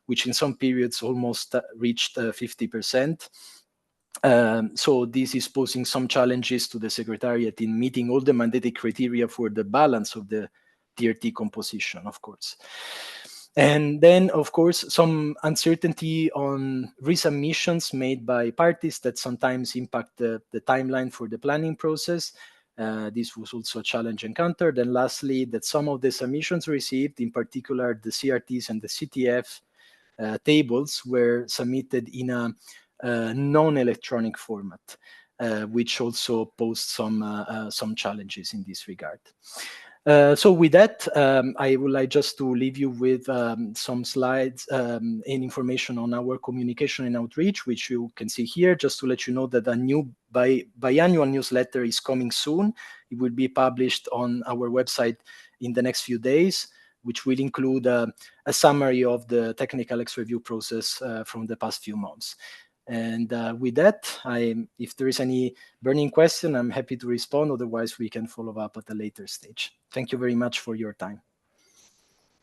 which in some periods almost reached 50%. So this is posing some challenges to the Secretariat in meeting all the mandated criteria for the balance of the TRT composition, of course. And then, of course, some uncertainty on resubmissions made by parties that sometimes impact the timeline for the planning process. This was also a challenge encountered. And lastly, that some of the submissions received, in particular the CRTs and the CTF tables, were submitted in a non-electronic format, which also posed some challenges in this regard. So with that, I would like just to leave you with some slides and information on our communication and outreach, which you can see here, just to let you know that a new biannual newsletter is coming soon. It will be published on our website in the next few days, which will include a summary of the technical X review process from the past few months. And with that, if there is any burning question, I'm happy to respond. Otherwise, we can follow up at a later stage. Thank you very much for your time.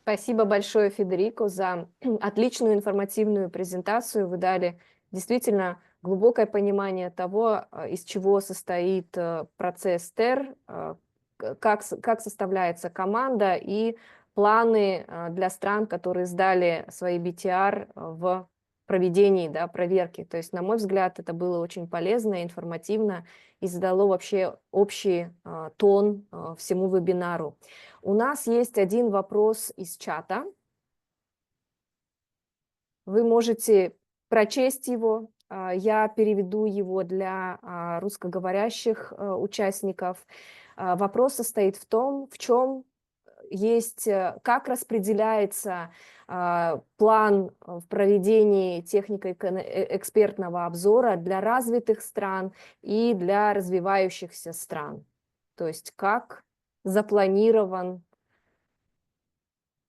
Спасибо большое, Федерико, за отличную информативную презентацию. Вы дали действительно глубокое понимание того, из чего состоит процесс ТЭР, как составляется команда и планы для стран, которые сдали свои BTR в проведении, да, проверки. То есть, на мой взгляд, это было очень полезно, информативно и задало вообще общий тон всему вебинару. У нас есть один вопрос из чата. Вы можете прочесть его. Я переведу его для русскоговорящих участников. Вопрос состоит в том, в чем есть, как распределяется план в проведении технико-экспертного обзора для развитых стран и для развивающихся стран. То есть как запланирован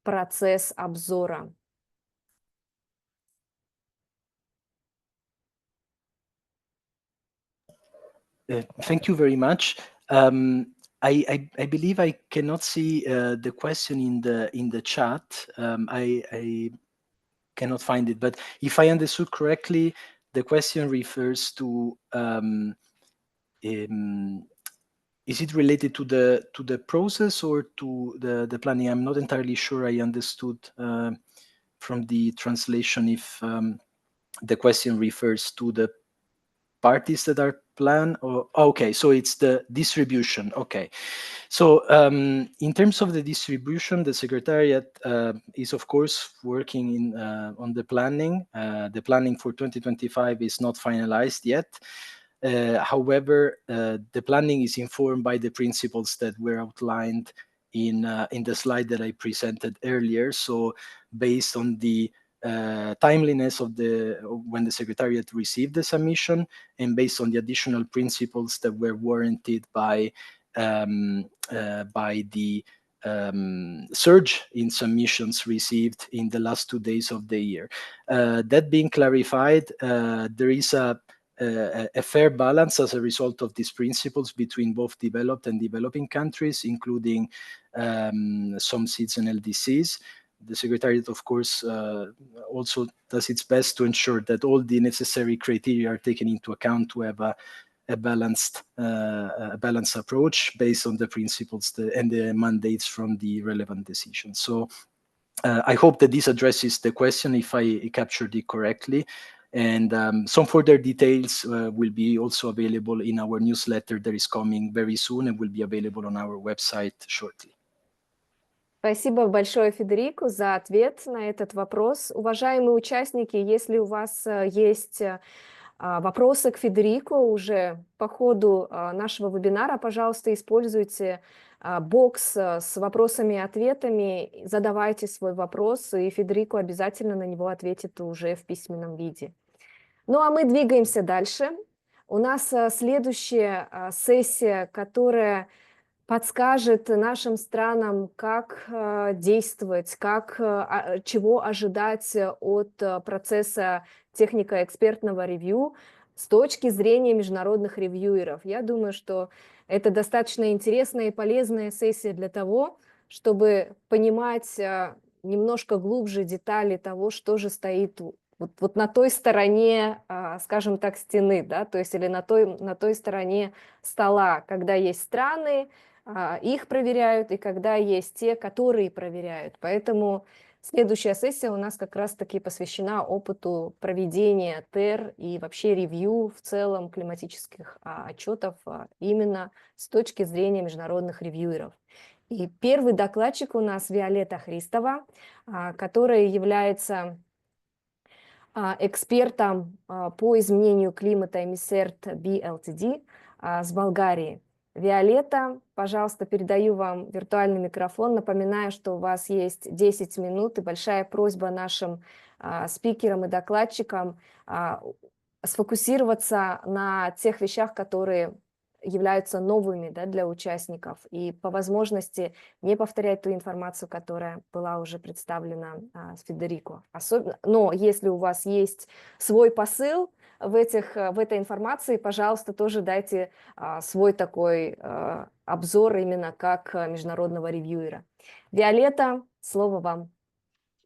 процесс обзора. Thank you very much. I believe I cannot see the question in the chat. I cannot find it, but if I understood correctly, the question refers to is it related to the process or to the planning? I'm not entirely sure I understood from the translation if the question refers to the parties that are planned or okay, so it's the distribution. Okay, so in terms of the distribution, the Secretariat is of course working on the planning. The planning for 2025 is not finalized yet. However, the planning is informed by the principles that were outlined in the slide that I presented earlier. So based on the timeliness of when the Secretariat received the submission and based on the additional principles that were warranted by the surge in submissions received in the last 2 days of the year. That being clarified, there is a fair balance as a result of these principles between both developed and developing countries, including some seasonal disease. The Secretariat, of course, also does its best to ensure that all the necessary criteria are taken into account to have a balanced approach based on the principles and the mandates from the relevant decisions. So I hope that this addresses the question, if I captured it correctly. And some further details will be also available in our newsletter that is coming very soon and will be available on our website shortly. Спасибо большое, Федерико, за ответ на этот вопрос. Уважаемые участники, если у вас есть вопросы к Федерико уже по ходу нашего вебинара, пожалуйста, используйте бокс с вопросами и ответами, задавайте свой вопрос, и Федерико обязательно на него ответит уже в письменном виде. Ну а мы двигаемся дальше. У нас следующая сессия, которая подскажет нашим странам, как действовать, чего ожидать от процесса технико-экспертного ревью с точки зрения международных ревьюеров. Я думаю, что это достаточно интересная и полезная сессия для того, чтобы понимать немножко глубже детали того, что же стоит вот на той стороне, скажем так, стены, да, то есть или на той стороне стола, когда есть страны, их проверяют, и когда есть те, которые проверяют. Поэтому следующая сессия у нас как раз-таки посвящена опыту проведения ТЭР и вообще ревью в целом климатических отчетов именно с точки зрения международных ревьюеров. И первый докладчик у нас Виолетта Христова, которая является экспертом по изменению климата Эмисерт BLTD с Болгарии. Виолетта, пожалуйста, передаю вам виртуальный микрофон. Напоминаю, что у вас есть 10 минут, и большая просьба нашим спикерам и докладчикам сфокусироваться на тех вещах, которые являются новыми, да, для участников, и по возможности не повторять ту информацию, которая была уже представлена с Федерико. Но если у вас есть свой посыл в этой информации, пожалуйста, тоже дайте свой такой обзор именно как международного ревьюера. Виолетта, слово вам.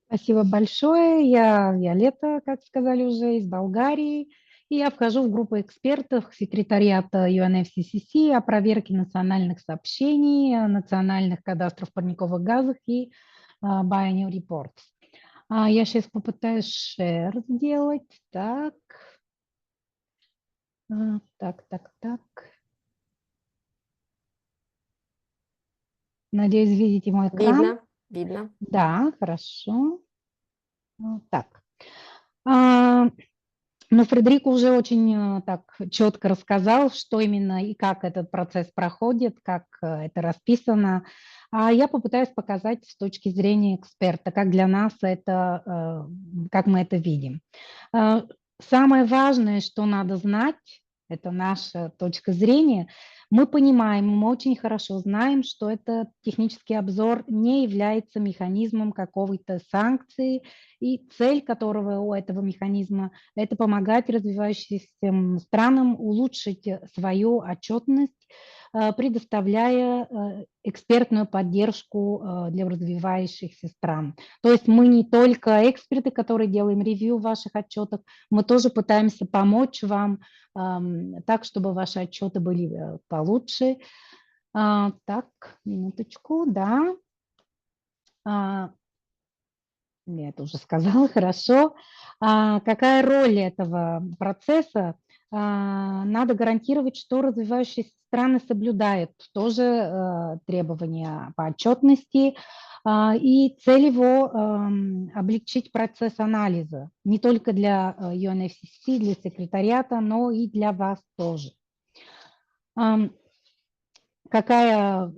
Спасибо большое. Я Виолетта, как сказали уже, из Болгарии. И я вхожу в группу экспертов секретариата UNFCCC о проверке национальных сообщений, национальных кадастров парниковых газов и Biennial Report. Я сейчас попытаюсь share сделать. Так. Так. Надеюсь, видите мой экран. Видно. Да, хорошо. Так. Но Фредерико уже очень так четко рассказал, что именно и как этот процесс проходит, как это расписано. А я попытаюсь показать с точки зрения эксперта, как для нас это, как мы это видим. Самое важное, что надо знать, это наша точка зрения, мы понимаем, мы очень хорошо знаем, что этот технический обзор не является механизмом какой-то санкции, и цель которого у этого механизма – это помогать развивающимся странам улучшить свою отчетность, предоставляя экспертную поддержку для развивающихся стран. То есть мы не только эксперты, которые делаем ревью ваших отчетов, мы тоже пытаемся помочь вам так, чтобы ваши отчеты были получше. Так, минуточку, да. Я это уже сказала, хорошо. Какая роль этого процесса? Надо гарантировать, что развивающиеся страны соблюдают тоже требования по отчетности, и цель его облегчить процесс анализа не только для UNFCCC, для секретариата, но и для вас тоже. Какое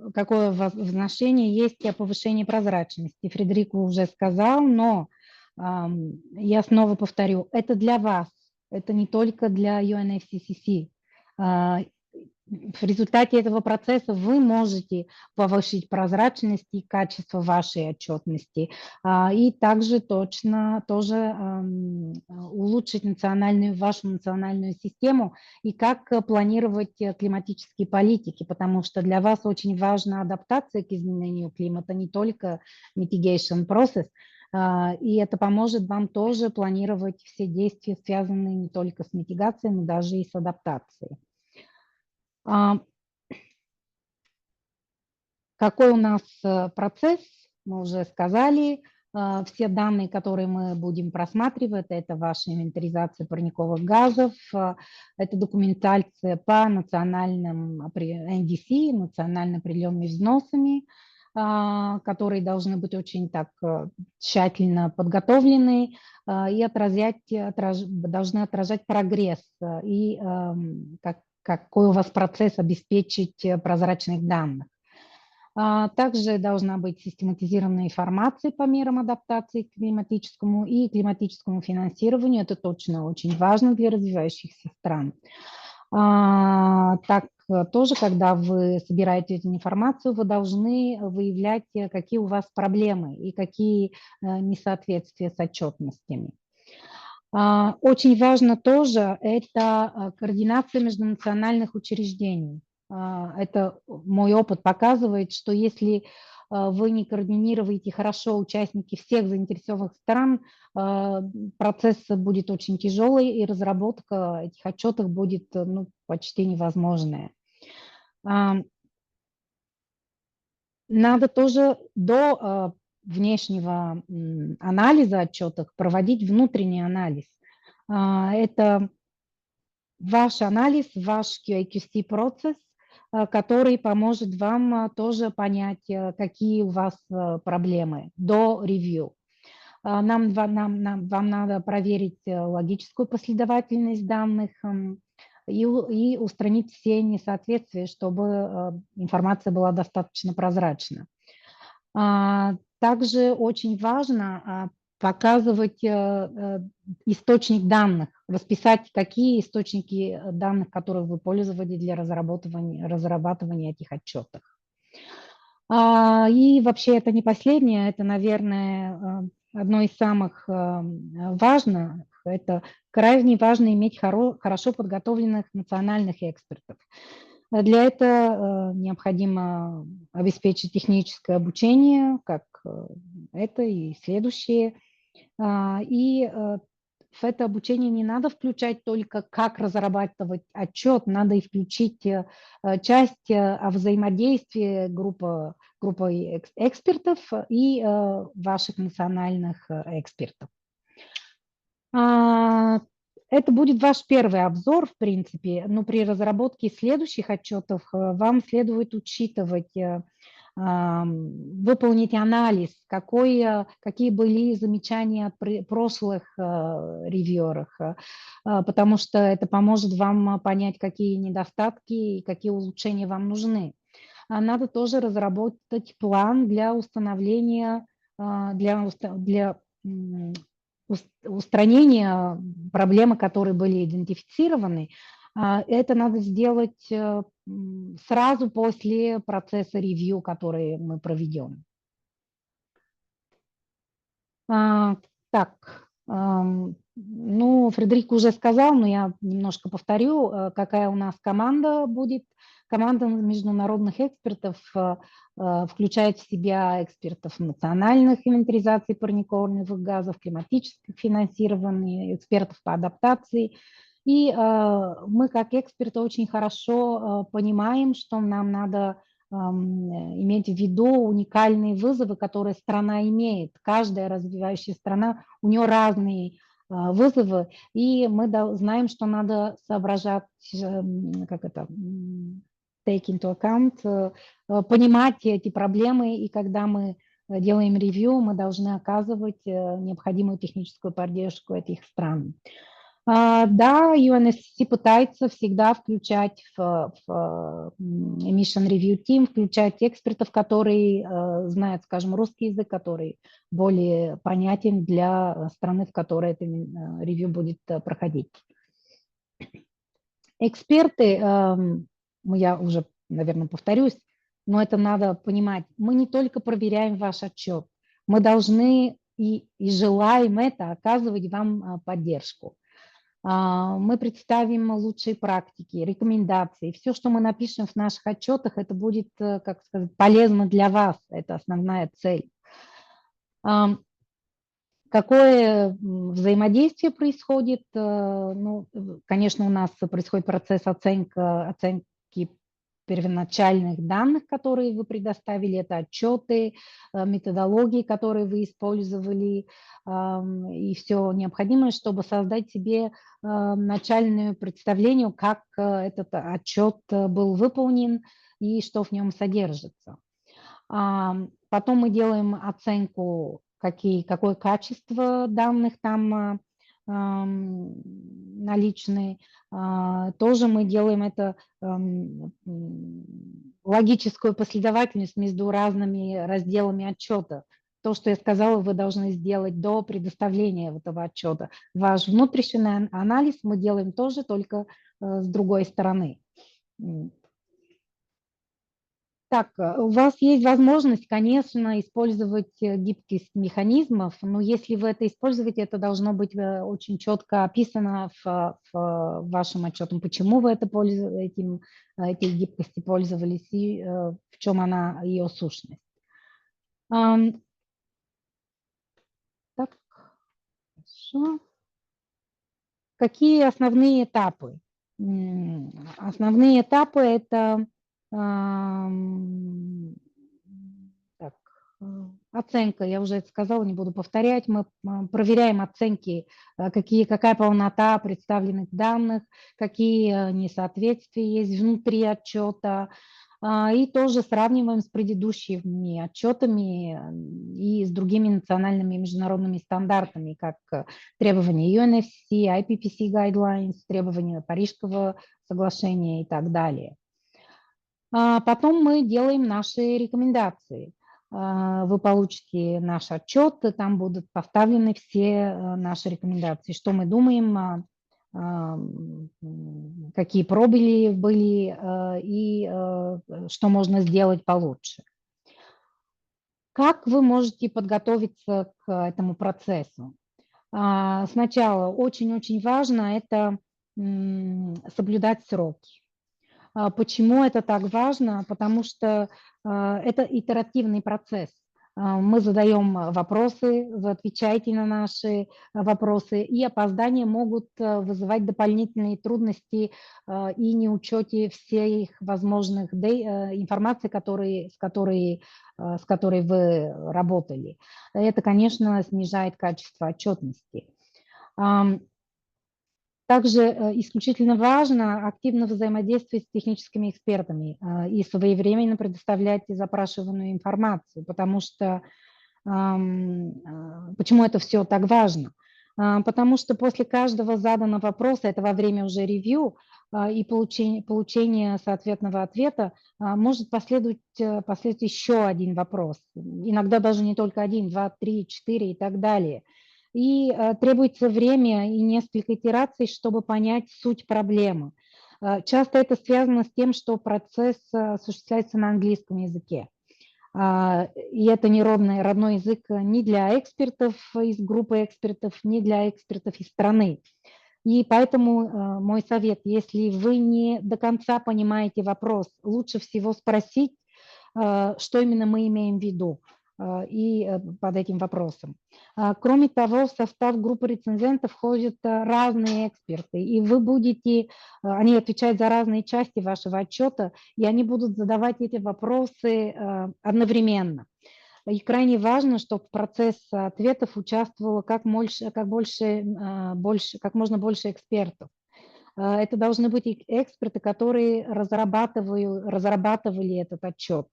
значение есть о повышении прозрачности? Фредерико уже сказал, но я снова повторю, это для вас, это не только для UNFCCC. В результате этого процесса вы можете повысить прозрачность и качество вашей отчетности, и также точно тоже улучшить вашу национальную систему и как планировать климатические политики, потому что для вас очень важна адаптация к изменению климата, не только mitigation process, и это поможет вам тоже планировать все действия, связанные не только с митигацией, но даже и с адаптацией. Какой у нас процесс, мы уже сказали. Все данные, которые мы будем просматривать, это ваша инвентаризация парниковых газов, это документация по национальным NDC, национально определенными взносами, которые должны быть очень так тщательно подготовлены и должны отражать прогресс и какой у вас процесс обеспечить прозрачных данных. Также должна быть систематизированная информация по мерам адаптации к климатическому и климатическому финансированию. Это точно очень важно для развивающихся стран. Так, тоже, когда вы собираете эту информацию, вы должны выявлять, какие у вас проблемы и какие несоответствия с отчетностями. Очень важно тоже это координация межнациональных учреждений. Это мой опыт показывает, что если вы не координируете хорошо участники всех заинтересованных стран, процесс будет очень тяжелый, и разработка этих отчетов будет почти невозможная. Надо тоже до внешнего анализа отчетов проводить внутренний анализ. Это ваш анализ, ваш QA/QC процесс, который поможет вам тоже понять, какие у вас проблемы до ревью. Вам надо проверить логическую последовательность данных и устранить все несоответствия, чтобы информация была достаточно прозрачна. Также очень важно показывать источник данных, расписать, какие источники данных, которые вы пользовали для разрабатывания этих отчетов. И вообще это не последнее, это, наверное, одно из самых важных. Это крайне важно иметь хорошо подготовленных национальных экспертов. Для этого необходимо обеспечить техническое обучение, как это и следующее. И в это обучение не надо включать только, как разрабатывать отчет, надо и включить часть о взаимодействии группой экспертов и ваших национальных экспертов. Это будет ваш первый обзор, в принципе, но при разработке следующих отчетов вам следует учитывать, выполнить анализ, какие были замечания от прошлых ревьюеров, потому что это поможет вам понять, какие недостатки и какие улучшения вам нужны. Надо тоже разработать план для установления, для устранения проблем, которые были идентифицированы. Это надо сделать сразу после процесса ревью, который мы проведем. Так, ну, Фредерик уже сказал, но я немножко повторю, какая у нас команда будет. Команда международных экспертов включает в себя экспертов национальных инвентаризаций парниковых газов, климатических финансирований, экспертов по адаптации. И мы, как эксперты, очень хорошо понимаем, что нам надо иметь в виду уникальные вызовы, которые страна имеет. Каждая развивающая страна, у нее разные вызовы, и мы знаем, что надо соображать, как это, take into account, понимать эти проблемы, и когда мы делаем ревью, мы должны оказывать необходимую техническую поддержку этих стран. Да, UNSC пытается всегда включать в Emission Review Team, включать экспертов, которые знают, скажем, русский язык, который более понятен для страны, в которой это ревью будет проходить. Эксперты, я уже, наверное, повторюсь, но это надо понимать, мы не только проверяем ваш отчет, мы должны и желаем это оказывать вам поддержку. Мы представим лучшие практики, рекомендации. Все, что мы напишем в наших отчетах, это будет, как сказать, полезно для вас. Это основная цель. Какое взаимодействие происходит? Ну, конечно, у нас происходит процесс оценки первоначальных данных, которые вы предоставили, это отчеты, методологии, которые вы использовали, и все необходимое, чтобы создать себе начальное представление, как этот отчет был выполнен и что в нем содержится. Потом мы делаем оценку, какое качество данных там наличные. Тоже мы делаем это логическую последовательность между разными разделами отчета. То, что я сказала, вы должны сделать до предоставления этого отчета. Ваш внутренний анализ мы делаем тоже, только с другой стороны. Так, у вас есть возможность, конечно, использовать гибкость механизмов, но если вы это используете, это должно быть очень четко описано в вашем отчете, почему вы этой гибкости пользовались и в чем она, ее сущность. Так, хорошо. Какие основные этапы? Основные этапы – это так, оценка, я уже это сказала, не буду повторять. Мы проверяем оценки, какая полнота представленных данных, какие несоответствия есть внутри отчета. И тоже сравниваем с предыдущими отчетами и с другими национальными и международными стандартами, как требования UNFCCC, IPPC Guidelines, требования Парижского соглашения и так далее. Потом мы делаем наши рекомендации. Вы получите наш отчет, и там будут поставлены все наши рекомендации, что мы думаем, какие пробы были и что можно сделать получше. Как вы можете подготовиться к этому процессу? Сначала очень-очень важно это соблюдать сроки. Почему это так важно? Потому что это итеративный процесс. Мы задаем вопросы, вы отвечаете на наши вопросы, и опоздания могут вызывать дополнительные трудности и неучете всех возможных информации, с которой вы работали. Это, конечно, снижает качество отчетности. Также исключительно важно активно взаимодействовать с техническими экспертами и своевременно предоставлять запрашиваемую информацию, потому что почему это все так важно? Потому что после каждого заданного вопроса, это во время уже ревью и получения соответного ответа, может последовать еще один вопрос. Иногда даже не только один, 2, 3, 4 и так далее. И требуется время и несколько итераций, чтобы понять суть проблемы. Часто это связано с тем, что процесс осуществляется на английском языке. И это не родной язык ни для экспертов из группы экспертов, ни для экспертов из страны. И поэтому мой совет, если вы не до конца понимаете вопрос, лучше всего спросить, что именно мы имеем в виду и под этим вопросом. Кроме того, в состав группы рецензентов входят разные эксперты, и они отвечают за разные части вашего отчета, и они будут задавать эти вопросы одновременно. И крайне важно, чтобы в процесс ответов участвовало как можно больше экспертов. Это должны быть эксперты, которые разрабатывали этот отчет.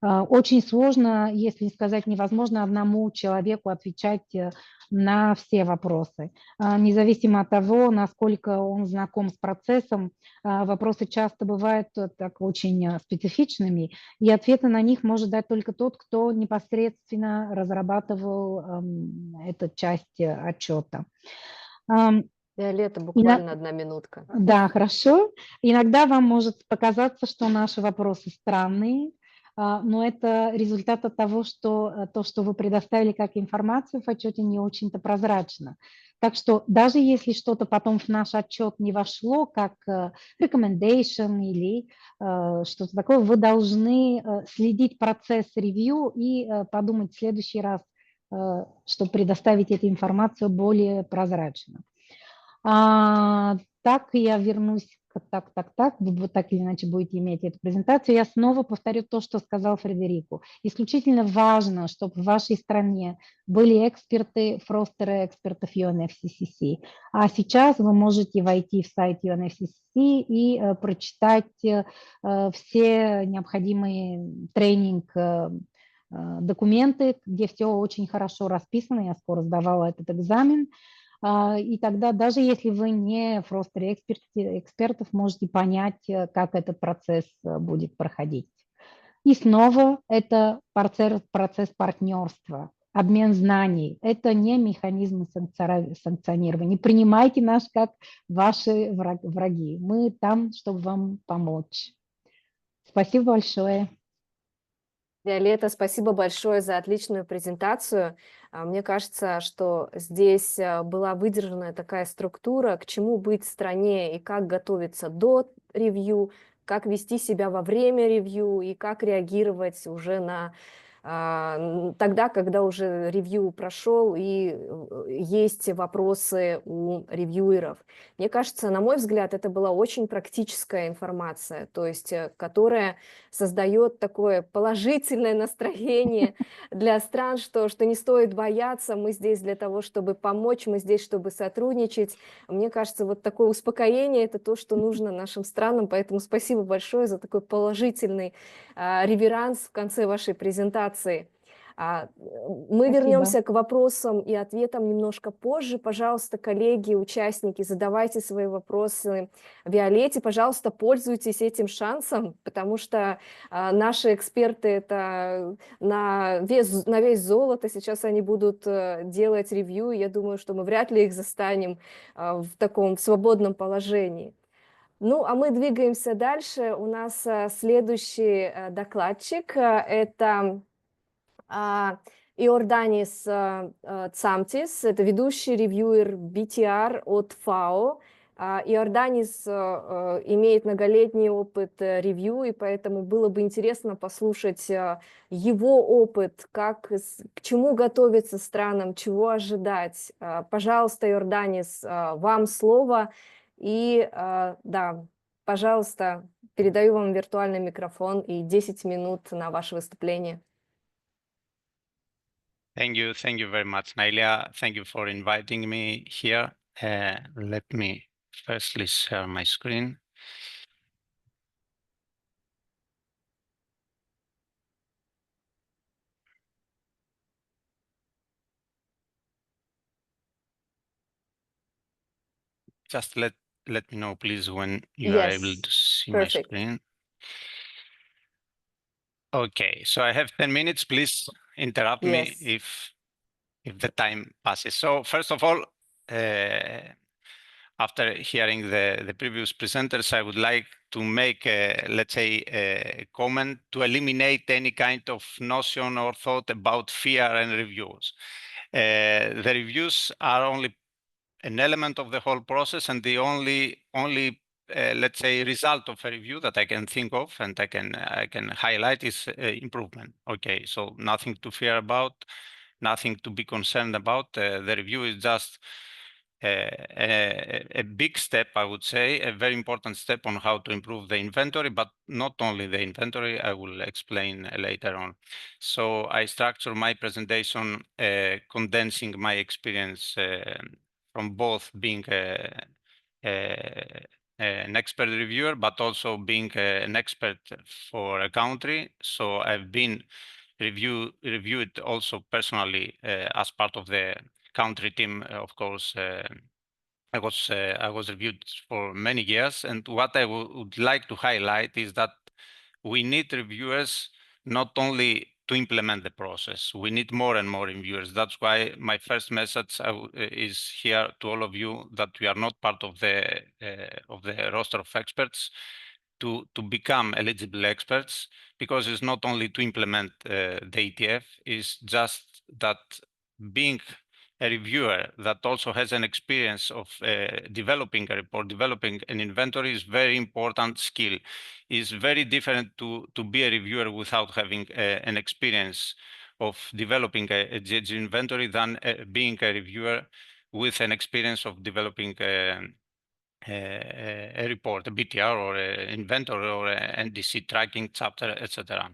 Очень сложно, если не сказать невозможно, одному человеку отвечать на все вопросы. Независимо от того, насколько он знаком с процессом, вопросы часто бывают так очень специфичными, и ответы на них может дать только тот, кто непосредственно разрабатывал эту часть отчета. Виолетта, буквально 1 минутка. Да, хорошо. Иногда вам может показаться, что наши вопросы странные, но это результат от того, что то, что вы предоставили как информацию в отчете, не очень-то прозрачно. Так что даже если что-то потом в наш отчет не вошло, как recommendation или что-то такое, вы должны следить процесс ревью и подумать в следующий раз, чтобы предоставить эту информацию более прозрачно. Так я вернусь, вы так или иначе будете иметь эту презентацию. Я снова повторю то, что сказал Фредерико. Исключительно важно, чтобы в вашей стране были эксперты, фростеры экспертов UNFCCC. А сейчас вы можете войти в сайт UNFCCC и прочитать все необходимые тренинг-документы, где все очень хорошо расписано. Я скоро сдавала этот экзамен. И тогда, даже если вы не фростер экспертов, можете понять, как этот процесс будет проходить. И снова это процесс партнерства, обмен знаний. Это не механизм санкционирования. Не принимайте нас как ваши враги. Мы там, чтобы вам помочь. Спасибо большое. Виолетта, спасибо большое за отличную презентацию. Мне кажется, что здесь была выдержана такая структура, к чему быть в стране и как готовиться до ревью, как вести себя во время ревью и как реагировать уже на тогда, когда уже ревью прошел и есть вопросы у ревьюеров. Мне кажется, на мой взгляд, это была очень практическая информация, то есть которая создает такое положительное настроение для стран, что не стоит бояться, мы здесь для того, чтобы помочь, мы здесь, чтобы сотрудничать. Мне кажется, вот такое успокоение – это то, что нужно нашим странам, поэтому спасибо большое за такой положительный реверанс в конце вашей презентации. Мы вернемся к вопросам и ответам немножко позже. Пожалуйста, коллеги, участники, задавайте свои вопросы Виолетте. Пожалуйста, пользуйтесь этим шансом, потому что наши эксперты это на вес золота. Сейчас они будут делать ревью. Я думаю, что мы вряд ли их застанем в таком свободном положении. Ну, а мы двигаемся дальше. У нас следующий докладчик. Это Иорданис Цамтис, это ведущий ревьюер BTR от ФАО. Иорданис имеет многолетний опыт ревью, и поэтому было бы интересно послушать его опыт, к чему готовиться странам, чего ожидать. Пожалуйста, Иорданис, вам слово. И да, пожалуйста, передаю вам виртуальный микрофон и 10 минут на ваше выступление. Thank you very much, Nailia. Thank you for inviting me here. Let me firstly share my screen. Just let me know, please, when you are able to see perfect. my screen. Okay, so I have 10 minutes. Please interrupt me if the time passes. So first of all, after hearing the previous presenters, I would like to make, let's say, a comment to eliminate any kind of notion or thought about fear and reviews. The reviews are only an element of the whole process, and the only let's say result of a review that I can think of and I can highlight is improvement. Okay, so nothing to fear about, nothing to be concerned about. The review is just a big step, I would say, a very important step on how to improve the inventory, but not only the inventory. I will explain later on. So I structure my presentation condensing my experience from both being an expert reviewer, but also being an expert for a country. So I've been reviewed also personally as part of the country team. Of course, I was reviewed for many years, and what I would like to highlight is that we need reviewers not only to implement the process. We need more and more reviewers. That's why my first message is here to all of you that we are not part of the roster of experts to become eligible experts, because it's not only to implement the ETF, it's just that being a reviewer that also has an experience of developing a report, developing an inventory is very important skill. It's very different to be a reviewer without having an experience of developing a GHG inventory than being a reviewer with an experience of developing a report, a BTR or an inventory or an NDC tracking chapter, etc.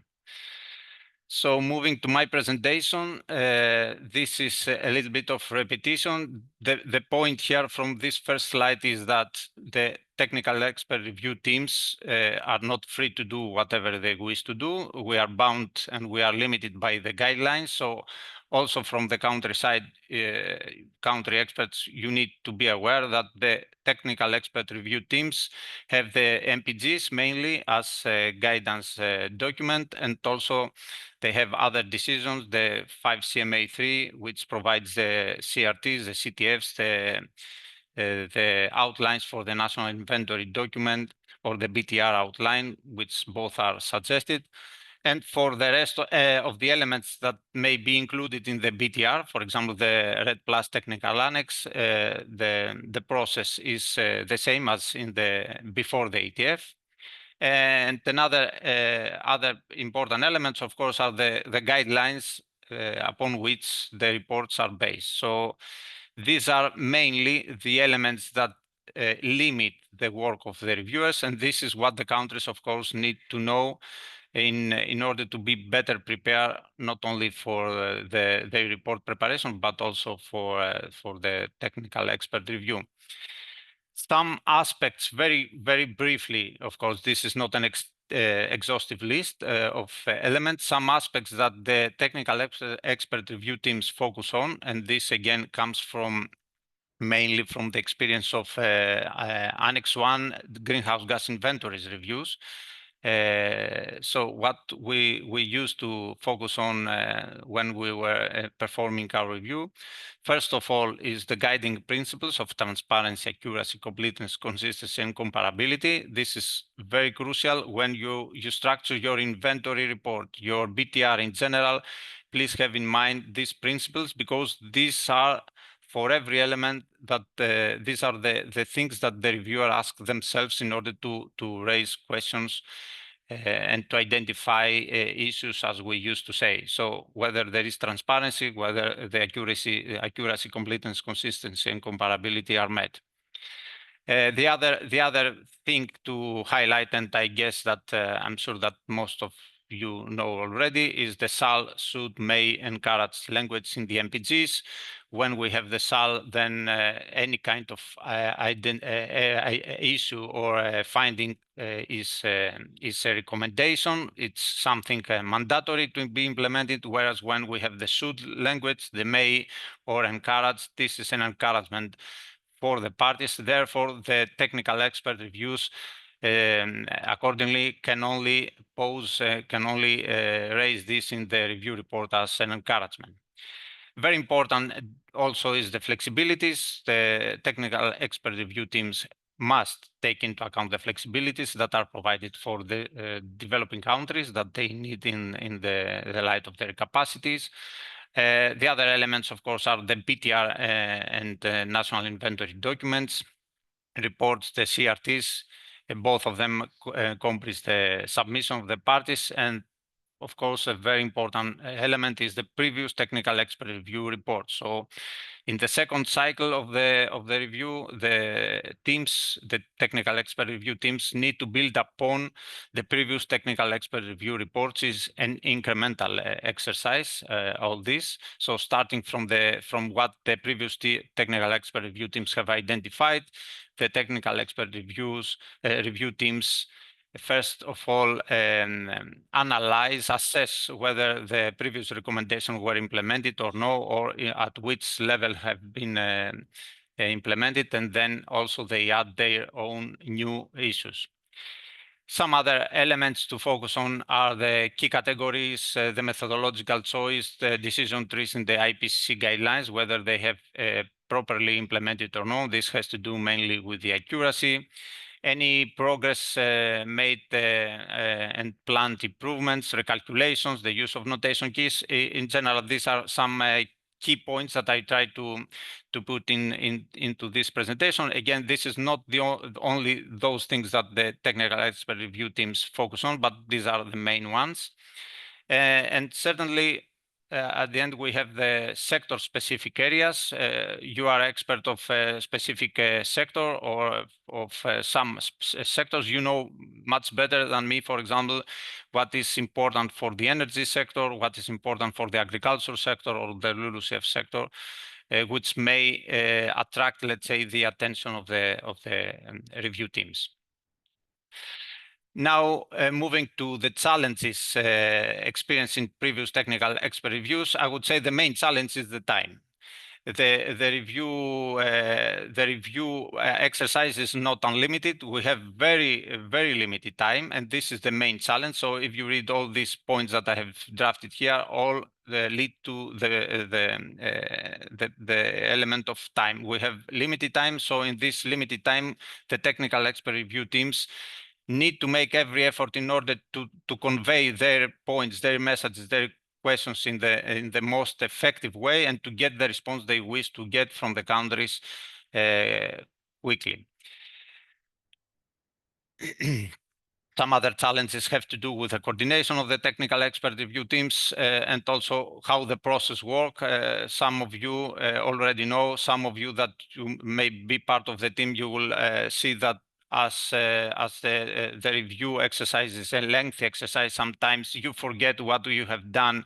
So moving to my presentation, this is a little bit of repetition. The point here from this first slide is that the technical expert review teams are not free to do whatever they wish to do. We are bound and we are limited by the guidelines. So also from the country side, country experts, you need to be aware that the technical expert review teams have the MPGs mainly as a guidance document, and also they have other decisions, the 5CMA3, which provides the CRTs, the CTFs, the outlines for the national inventory document, or the BTR outline, which both are suggested. And for the rest of the elements that may be included in the BTR, for example, the RED Plus technical annex, the process is the same as in before the ETF. And another other important elements, of course, are the guidelines upon which the reports are based. So these are mainly the elements that limit the work of the reviewers, and this is what the countries, of course, need to know in order to be better prepared, not only for the report preparation, but also for the technical expert review. Some aspects, very briefly, of course, this is not an exhaustive list of elements, some aspects that the technical expert review teams focus on, and this again comes from mainly from the experience of Annex 1 greenhouse gas inventories reviews. So what we used to focus on when we were performing our review, first of all, is the guiding principles of transparency, accuracy, completeness, consistency, and comparability. This is very crucial when you structure your inventory report, your BTR in general. Please have in mind these principles, because these are for every element that these are the things that the reviewer asks themselves in order to raise questions and to identify issues, as we used to say. So whether there is transparency, whether the accuracy, completeness, consistency, and comparability are met. The other thing to highlight, and I guess that I'm sure that most of you know already, is the shall, should, may encourage language in the MPGs. When we have the shall, then any kind of issue or finding is a recommendation. It's something mandatory to be implemented, whereas when we have the should language, the may or encourage, this is an encouragement for the parties. Therefore, the technical expert reviews accordingly can only raise this in the review report as an encouragement. Very important also is the flexibilities. The technical expert review teams must take into account the flexibilities that are provided for the developing countries that they need in the light of their capacities. The other elements, of course, are the BTR and national inventory documents, reports, the CRTs. Both of them comprise the submission of the parties, and of course, a very important element is the previous technical expert review report. So in the second cycle of the review, the technical expert review teams need to build upon the previous technical expert review reports. Is an incremental exercise, all this. So starting from what the previous technical expert review teams have identified, the technical expert review teams first of all analyze, assess whether the previous recommendations were implemented or no, or at which level have been implemented, and then also they add their own new issues. Some other elements to focus on are the key categories, the methodological choice, the decision trees in the IPCC guidelines, whether they have properly implemented or not. This has to do mainly with the accuracy. Any progress made and planned improvements, recalculations, the use of notation keys. In general, these are some key points that I try to put into this presentation. Again, this is not only those things that the technical expert review teams focus on, but these are the main ones. And certainly, at the end, we have the sector-specific areas. You are expert of a specific sector or of some sectors. You know much better than me, for example, what is important for the energy sector, what is important for the agriculture sector or the LULUCF sector, which may attract, let's say, the attention of the review teams. Now, moving to the challenges experienced in previous technical expert reviews, I would say the main challenge is the time. The review exercise is not unlimited. We have very limited time, and this is the main challenge. So if you read all these points that I have drafted here, all lead to the element of time. We have limited time, so in this limited time, the technical expert review teams need to make every effort in order to convey their points, their messages, their questions in the most effective way, and to get the response they wish to get from the countries quickly. Some other challenges have to do with the coordination of the technical expert review teams and also how the process works. Some of you already know, some of you that you may be part of the team, you will see that as the review exercise is a lengthy exercise, sometimes you forget what you have done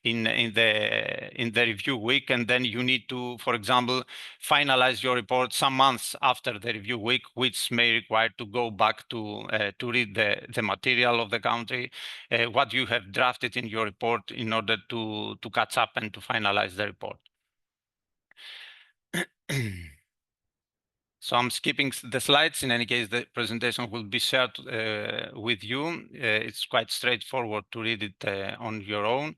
in the review week, and then you need to, for example, finalize your report some months after the review week, which may require to go back to read the material of the country, what you have drafted in your report in order to catch up and to finalize the report. So I'm skipping the slides. In any case, the presentation will be shared with you. It's quite straightforward to read it on your own.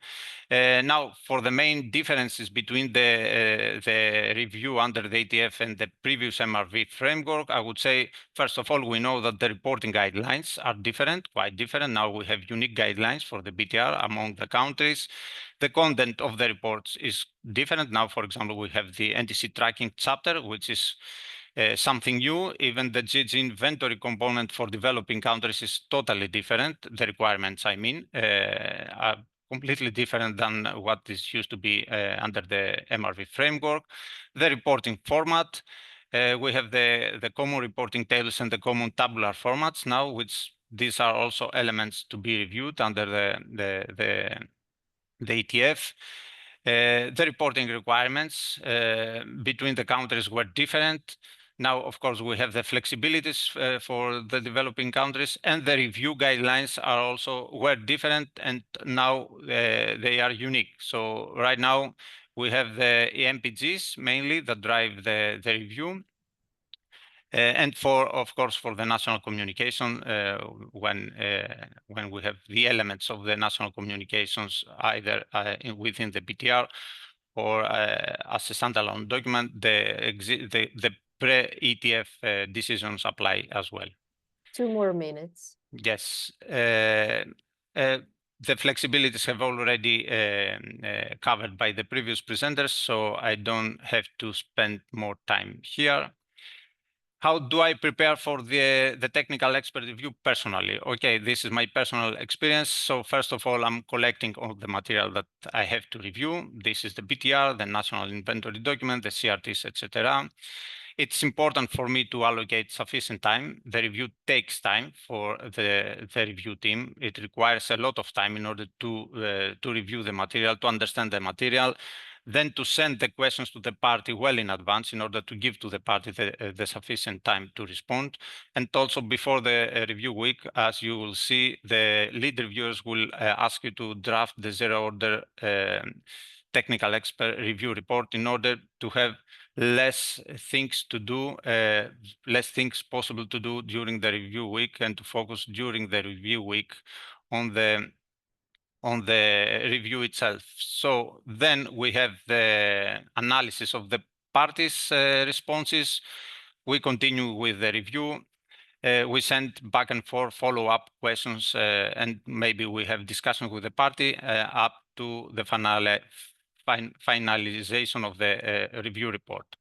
Now, for the main differences between the review under the ETF and the previous MRV framework, I would say, first of all, we know that the reporting guidelines are different, quite different. Now we have unique guidelines for the BTR among the countries. The content of the reports is different. Now, for example, we have the NTC tracking chapter, which is something new. Even the GG inventory component for developing countries is totally different. The requirements, I mean, are completely different than what is used to be under the MRV framework. The reporting format, we have the common reporting tables and the common tabular formats now, which these are also elements to be reviewed under the ETF. The reporting requirements between the countries were different. Now, of course, we have the flexibilities for the developing countries, and the review guidelines are also were different, and now they are unique. So right now we have the EMPGs mainly that drive the review. And of course, for the national communication, when we have the elements of the national communications either within the BTR or as a standalone document, the pre-ETF decisions apply as well. 2 more minutes. Yes. The flexibilities have already covered by the previous presenters, so I don't have to spend more time here. How do I prepare for the technical expert review personally? Okay, this is my personal experience. So first of all, I'm collecting all the material that I have to review. This is the BTR, the national inventory document, the CRTs, etc. It's important for me to allocate sufficient time. The review takes time for the review team. It requires a lot of time in order to review the material, to understand the material, then to send the questions to the party well in advance in order to give to the party the sufficient time to respond. And also before the review week, as you will see, the lead reviewers will ask you to draft the zero order technical expert review report in order to have less things to do, less things possible to do during the review week, and to focus during the review week on the review itself. So then we have the analysis of the parties' responses. We continue with the review. We send back and forth follow-up questions, and maybe we have discussions with the party up to the finalization of the review report.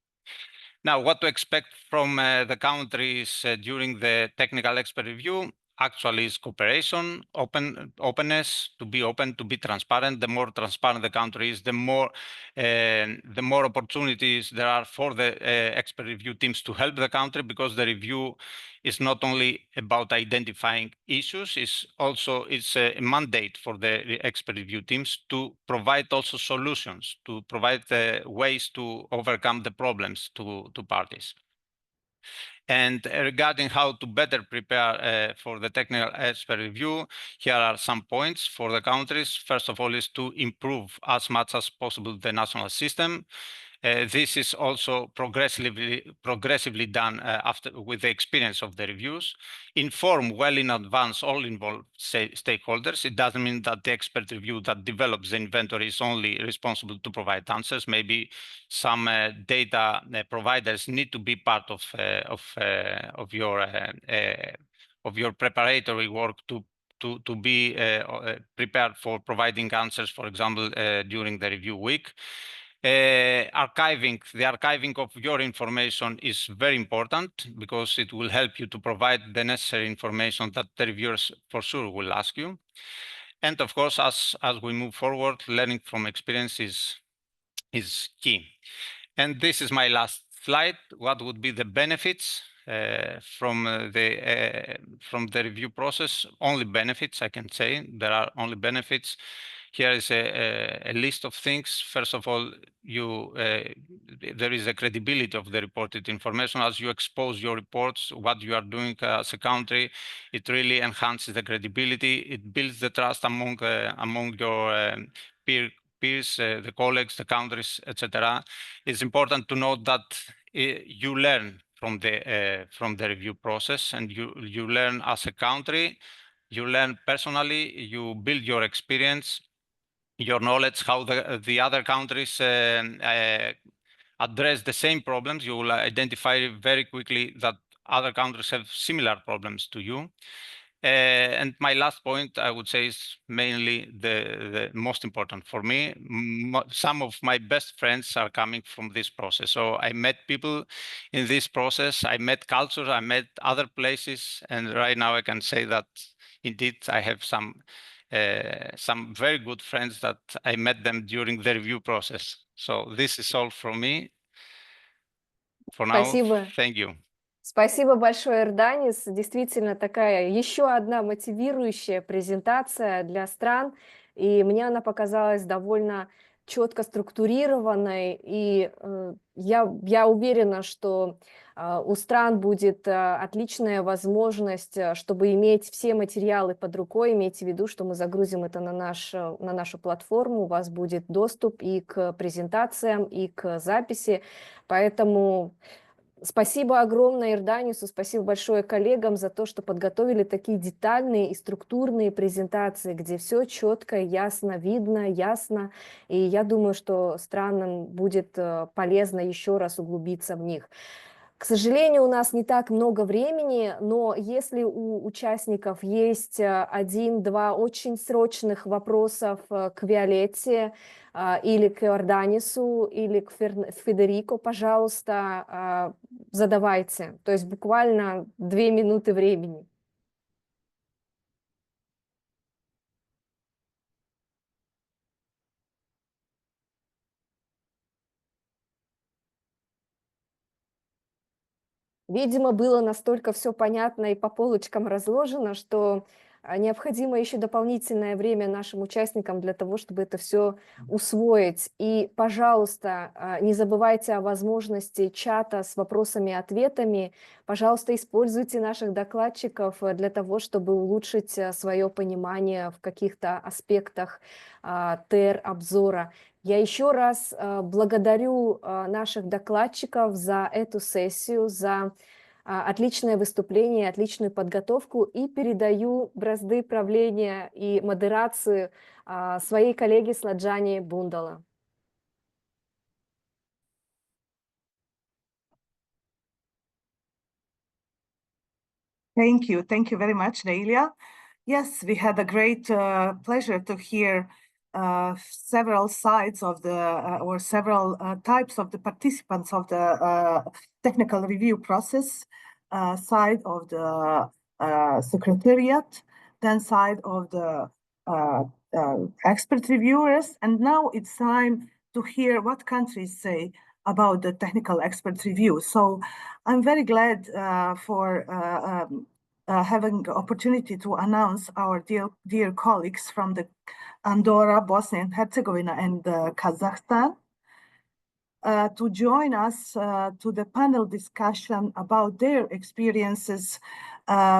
Now, what to expect from the countries during the technical expert review? Actually is cooperation, openness, to be open, to be transparent. The more transparent the country is, the more opportunities there are for the expert review teams to help the country, because the review is not only about identifying issues, it's a mandate for the expert review teams to provide also solutions, to provide ways to overcome the problems to parties. And regarding how to better prepare for the technical expert review, here are some points for the countries. First of all is to improve as much as possible the national system. This is also progressively done with the experience of the reviews. Inform well in advance all involved stakeholders. It doesn't mean that the expert review that develops the inventory is only responsible to provide answers. Maybe some data providers need to be part of your preparatory work to be prepared for providing answers, for example, during the review week. The archiving of your information is very important, because it will help you to provide the necessary information that the reviewers for sure will ask you. And of course, as we move forward, learning from experience is key. And this is my last slide. What would be the benefits from the review process? Only benefits, I can say. There are only benefits. Here is a list of things. First of all, there is a credibility of the reported information. As you expose your reports, what you are doing as a country, it really enhances the credibility. It builds the trust among your peers, the colleagues, the countries, etc. It's important to note that you learn from the review process, and you learn as a country, you learn personally, you build your experience, your knowledge, how the other countries address the same problems. You will identify very quickly that other countries have similar problems to you. And my last point, I would say, is mainly the most important for me. Some of my best friends are coming from this process. So I met people in this process. I met cultures. I met other places. And right now I can say that indeed I have some very good friends that I met them during the review process. So this is all from me. For now, Спасибо. thank you. Спасибо большое, Эрданис. Действительно, такая еще одна мотивирующая презентация для стран. И мне она показалась довольно четко структурированной. И я уверена, что у стран будет отличная возможность, чтобы иметь все материалы под рукой. Имейте в виду, что мы загрузим это на нашу платформу. У вас будет доступ и к презентациям, и к записи. Поэтому... Спасибо огромное Эрданису, спасибо большое коллегам за то, что подготовили такие детальные и структурные презентации, где все четко, ясно видно, ясно. И я думаю, что странам будет полезно еще раз углубиться в них. К сожалению, у нас не так много времени, но если у участников есть 1-2 очень срочных вопросов к Виолетте, или к Эрданису, или к Федерико, пожалуйста, задавайте. То есть буквально 2 минуты времени. Видимо, было настолько все понятно и по полочкам разложено, что необходимо еще дополнительное время нашим участникам для того, чтобы это все усвоить. И, пожалуйста, не забывайте о возможности чата с вопросами и ответами. Пожалуйста, используйте наших докладчиков для того, чтобы улучшить свое понимание в каких-то аспектах ТР-обзора. Я еще раз благодарю наших докладчиков за эту сессию, за отличное выступление, отличную подготовку и передаю бразды правления и модерацию своей коллеге Сладжане Бундала. Thank you very much, Nelia. Yes, we had a great pleasure to hear several sides of the or several types of the participants of the technical review process, side of the secretariat, then side of the expert reviewers, and now it's time to hear what countries say about the technical expert review. So I'm very glad for having the opportunity to announce our dear colleagues from the Andorra, Bosnia and Herzegovina, and Kazakhstan to join us to the panel discussion about their experiences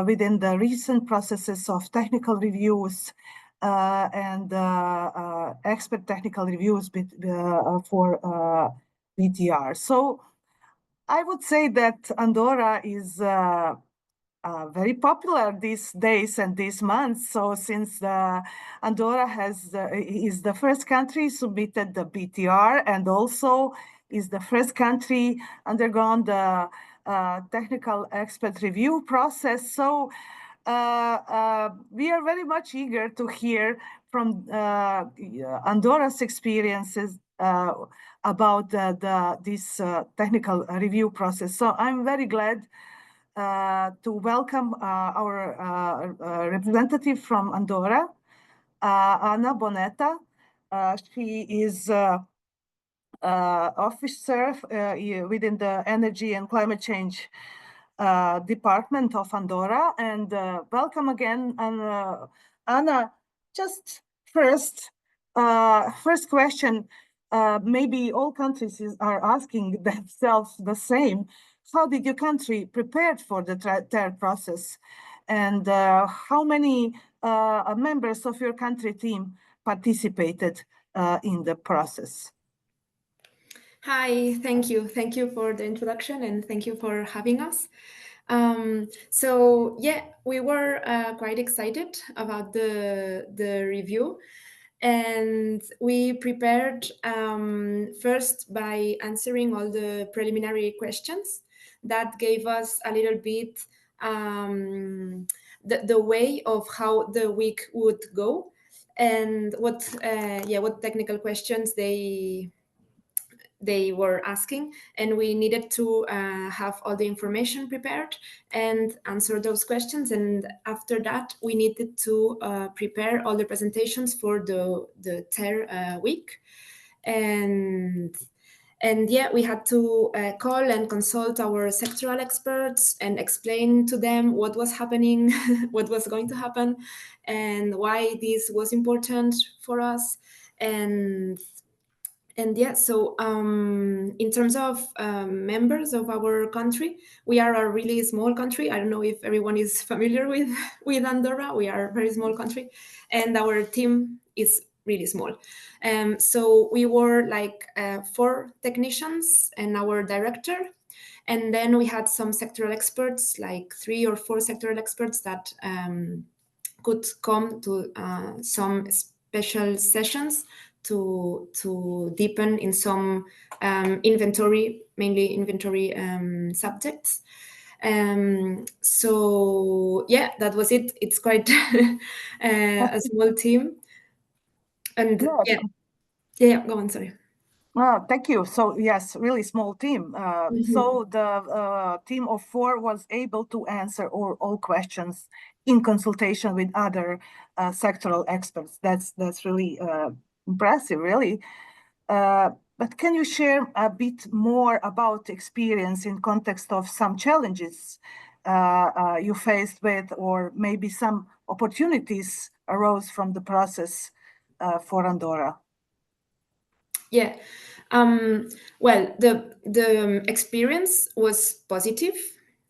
within the recent processes of technical reviews and expert technical reviews for BTR. So I would say that Andorra is very popular these days and these months. So since Andorra is the first country submitted the BTR and also is the first country undergone the technical expert review process. So we are very much eager to hear from Andorra's experiences about this technical review process. So I'm very glad to welcome our representative from Andorra, Ana Bonetta. She is officer within the Energy and Climate Change Department of Andorra. And welcome again. And Ana, just first question, maybe all countries are asking themselves the same. How did your country prepare for the TER process? And how many members of your country team participated in the process? Hi, thank you. Thank you for the introduction and thank you for having us. So yeah, we were quite excited about the review, and we prepared first by answering all the preliminary questions that gave us a little bit the way of how the week would go and what technical questions they were asking, and we needed to have all the information prepared and answer those questions. And after that, we needed to prepare all the presentations for the TER week. And yeah, we had to call and consult our sectoral experts and explain to them what was happening, what was going to happen, and why this was important for us. And yeah, so in terms of members of our country, we are a really small country. I don't know if everyone is familiar with Andorra. We are a very small country, and our team is really small. So we were like 4 technicians and our director. And then we had some sectoral experts, like 3 or 4 sectoral experts that could come to some special sessions to deepen in some mainly inventory subjects. So yeah, that was it. It's quite a small team. And yeah, go on, sorry. Thank you. So yes, really small team. So the team of 4 was able to answer all questions in consultation with other sectoral experts. That's really impressive, really. But can you share a bit more about experience in context of some challenges you faced with, or maybe some opportunities arose from the process for Andorra? Yeah. Well, the experience was positive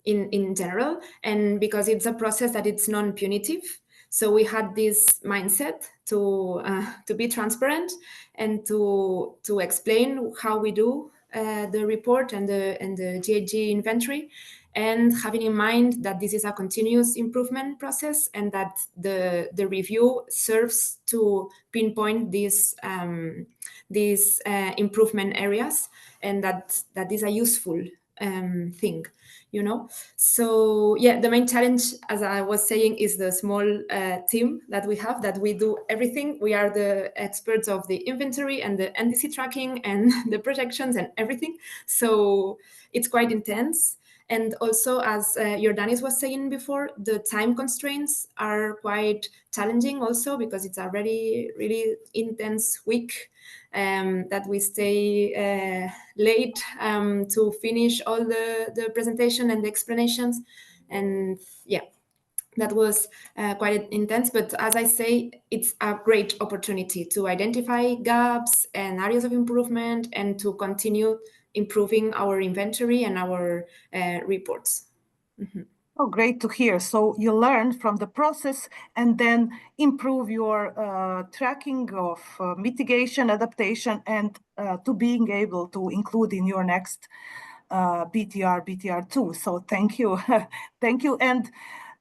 in general, and because it's a process that it's non-punitive. So we had this mindset to be transparent and to explain how we do the report and the GHG inventory, and having in mind that this is a continuous improvement process and that the review serves to pinpoint these improvement areas, and that is a useful thing, So yeah, the main challenge, as I was saying, is the small team that we have, that we do everything. We are the experts of the inventory and the NDC tracking and the projections and everything. So it's quite intense. And also, as Jordanis was saying before, the time constraints are quite challenging also, because it's a really, really intense week that we stay late to finish all the presentation and the explanations. And yeah, that was quite intense. But as I say, it's a great opportunity to identify gaps and areas of improvement and to continue improving our inventory and our reports. Oh, great to hear. So you learn from the process and then improve your tracking of mitigation, adaptation, and to being able to include in your next BTR, BTR2. So thank you. Thank you. And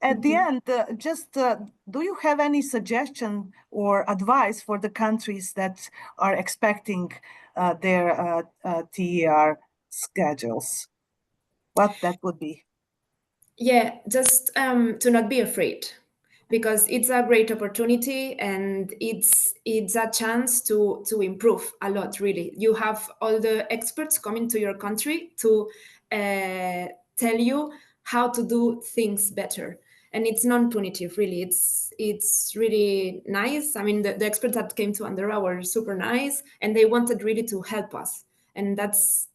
at the end, do you have any suggestion or advice for the countries that are expecting their TER schedules? What that would be? Yeah, just to not be afraid, because it's a great opportunity and it's a chance to improve a lot. Really, you have all the experts coming to your country to tell you how to do things better, and it's non-punitive. Really, it's really nice. I mean, the experts that came to Andorra were super nice, and they wanted really to help us, and that's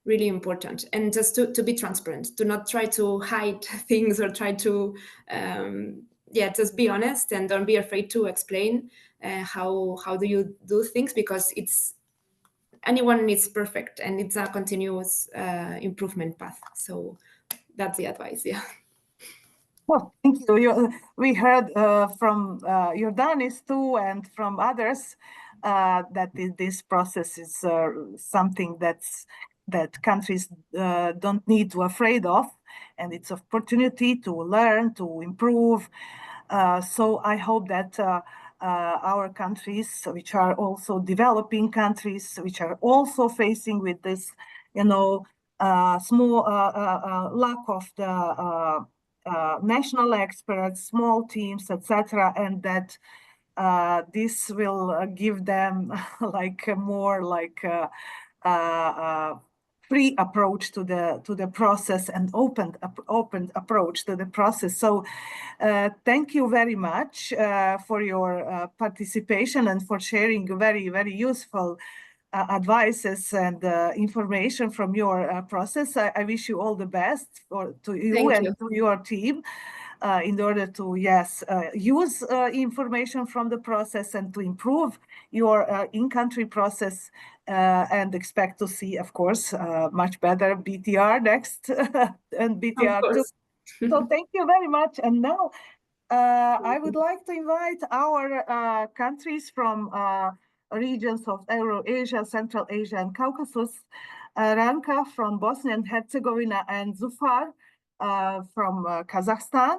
really important. And just to be transparent, to not try to hide things or try to just be honest, and don't be afraid to explain how do you do things, because anyone is perfect and it's a continuous improvement path. So that's the advice. Yeah. Well, thank you. We heard from Jordanis too, and from others that this process is something that countries don't need to afraid of, and it's an opportunity to learn, to improve. So I hope that our countries, which are also developing countries, which are also facing with this, small lack of the national experts, small teams, etc., and that this will give them like a more like free approach to the process and open approach to the process. So thank you very much for your participation and for sharing very useful advices and information from your process. I wish you all the best to you Thank and you. to your team in order to, use information from the process and to improve your in-country process and expect to see, of course, much better BTR next and BTR too. So thank you very much. And now I would like to invite our countries from regions of Eurasia, Central Asia, and Caucasus, Ranka from Bosnia and Herzegovina, and Zufar from Kazakhstan.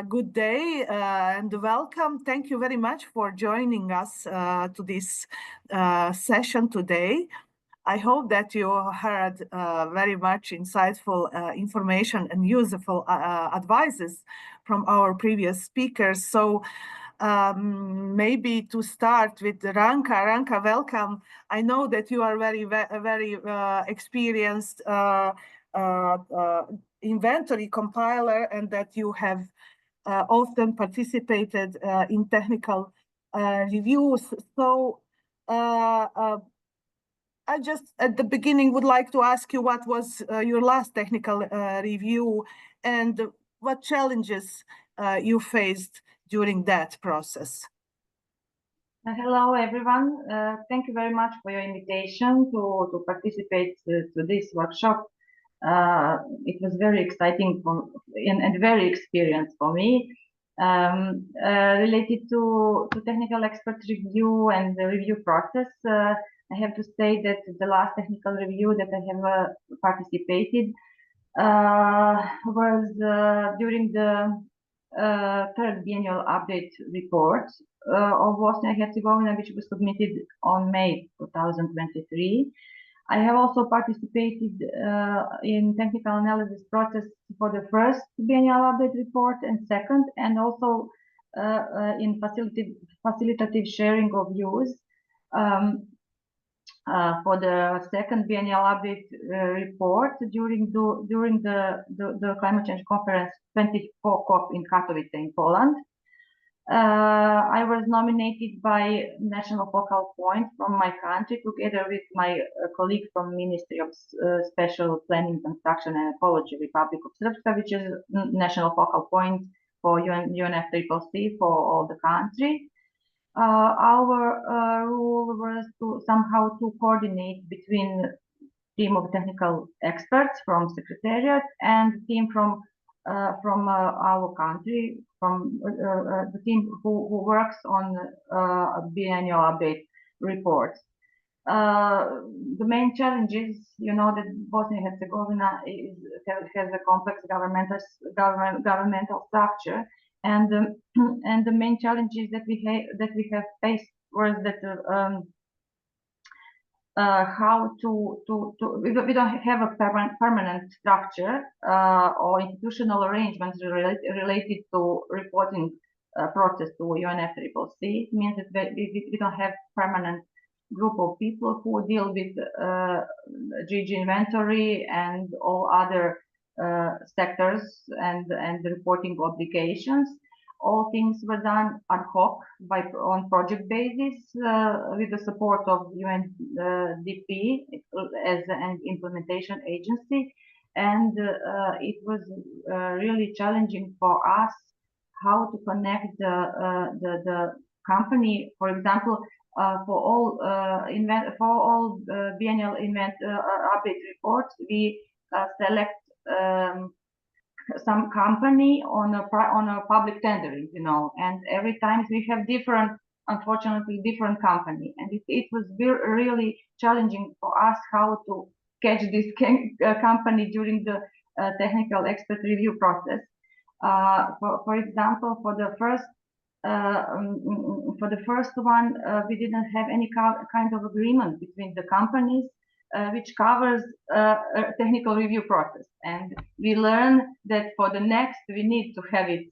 Good day and welcome. Thank you very much for joining us to this session today. I hope that you heard very much insightful information and useful advices from our previous speakers. So maybe to start with Ranka. Ranka, welcome. I know that you are very experienced inventory compiler and that you have often participated in technical reviews. So I just at the beginning would like to ask you what was your last technical review and what challenges you faced during that process. Hello, everyone. Thank you very much for your invitation to participate to this workshop. It was very exciting and very experienced for me. Related to technical expert review and the review process, I have to say that the last technical review that I have participated was during the third biennial update report of Bosnia and Herzegovina, which was submitted on May 2023. I have also participated in technical analysis process for the first biennial update report and second, and also in facilitative sharing of views for the second biennial update report during the climate change conference 24 COP in Katowice in Poland. I was nominated by National Focal Point from my country, together with my colleague from Ministry of Special Planning, Construction and Ecology, Republic of Srpska, which is National Focal Point for UNFCCC for all the country. Our role was to somehow coordinate between team of technical experts from Secretariat and team from our country, from the team who works on biennial update reports. The main challenge is, that Bosnia and Herzegovina has a complex governmental structure, and the main challenges that we have faced was that we don't have a permanent structure or institutional arrangements related to reporting process to UNFCCC. It means that we don't have permanent group of people who deal with GG inventory and all other sectors and the reporting obligations. All things were done ad hoc on project basis with the support of UNDP as an implementation agency, and it was really challenging for us how to connect the company, for example, for all biennial update reports, we select some company on a public tendering, you know, and every time we have different, unfortunately, different company, and it was really challenging for us how to catch this company during the technical expert review process. For example, for the first one, we didn't have any kind of agreement between the companies, which covers technical review process, and we learn that for the next we need to have it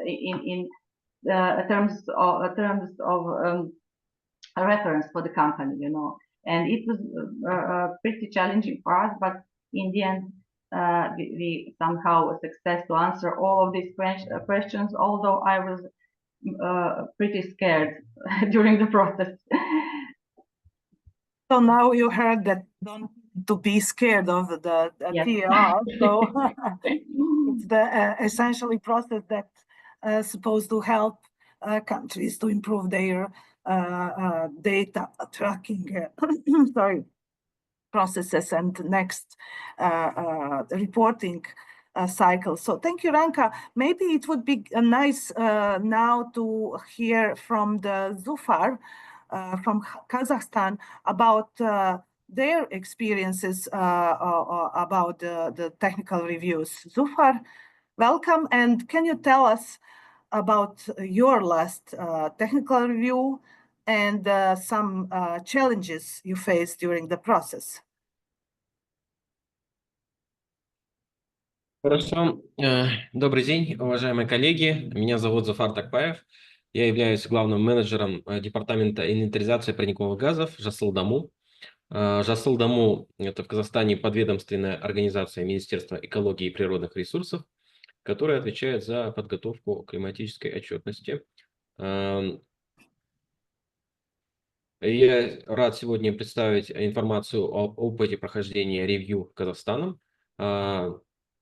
in terms of a reference for the company, you know, and it was pretty challenging for us, but in the end we somehow a success to answer all of these questions, although I was pretty scared during the process. So now you heard that don't to be scared of the Yes. TR. So it's the essentially process that's supposed to help countries to improve their data tracking processes and next reporting cycle. So thank you, Ranka. Maybe it would be nice now to hear from the Zufar from Kazakhstan about their experiences about the technical reviews. Zufar, welcome, and can you tell us about your last technical review and some challenges you faced during the process? Хорошо. Добрый день, уважаемые коллеги. Меня зовут Зафар Такпаев. Я являюсь главным менеджером департамента инвентаризации парниковых газов ЖАСЛ-ДАМУ. ЖАСЛ-ДАМУ – это в Казахстане подведомственная организация Министерства экологии и природных ресурсов, которая отвечает за подготовку климатической отчетности. Я рад сегодня представить информацию об опыте прохождения ревью Казахстаном.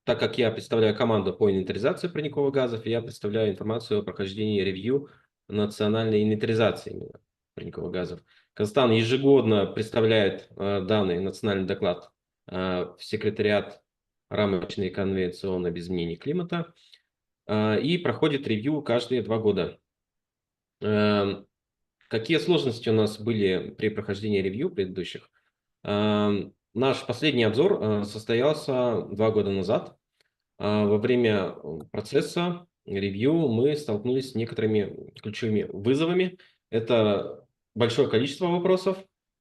Так как я представляю команду по инвентаризации парниковых газов, я представляю информацию о прохождении ревью национальной инвентаризации парниковых газов. Казахстан ежегодно представляет данный национальный доклад в секретариат рамочной конвенции ООН об изменении климата и проходит ревью каждые 2 года. Какие сложности у нас были при прохождении ревью предыдущих? Наш последний обзор состоялся 2 года назад. Во время процесса ревью мы столкнулись с некоторыми ключевыми вызовами. Это большое количество вопросов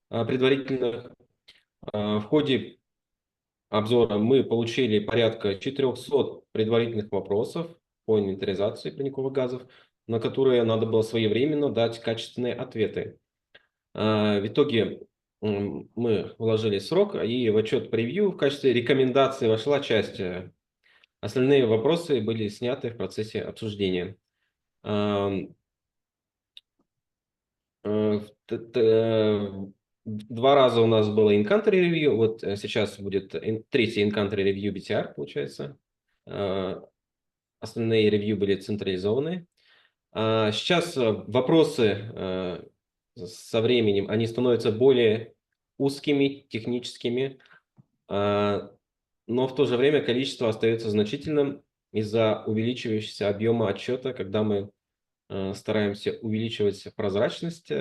предварительных. В ходе обзора мы получили порядка 400 предварительных вопросов по инвентаризации парниковых газов, на которые надо было своевременно дать качественные ответы. В итоге мы уложили срок, и в отчет по ревью в качестве рекомендации вошла часть. Остальные вопросы были сняты в процессе обсуждения. 2 раза у нас было in-country review, вот сейчас будет 3-й in-country review BTR, получается. Остальные ревью были централизованы. Сейчас вопросы со временем, они становятся более узкими, техническими, но в то же время количество остается значительным из-за увеличивающегося объема отчета, когда мы стараемся увеличивать прозрачность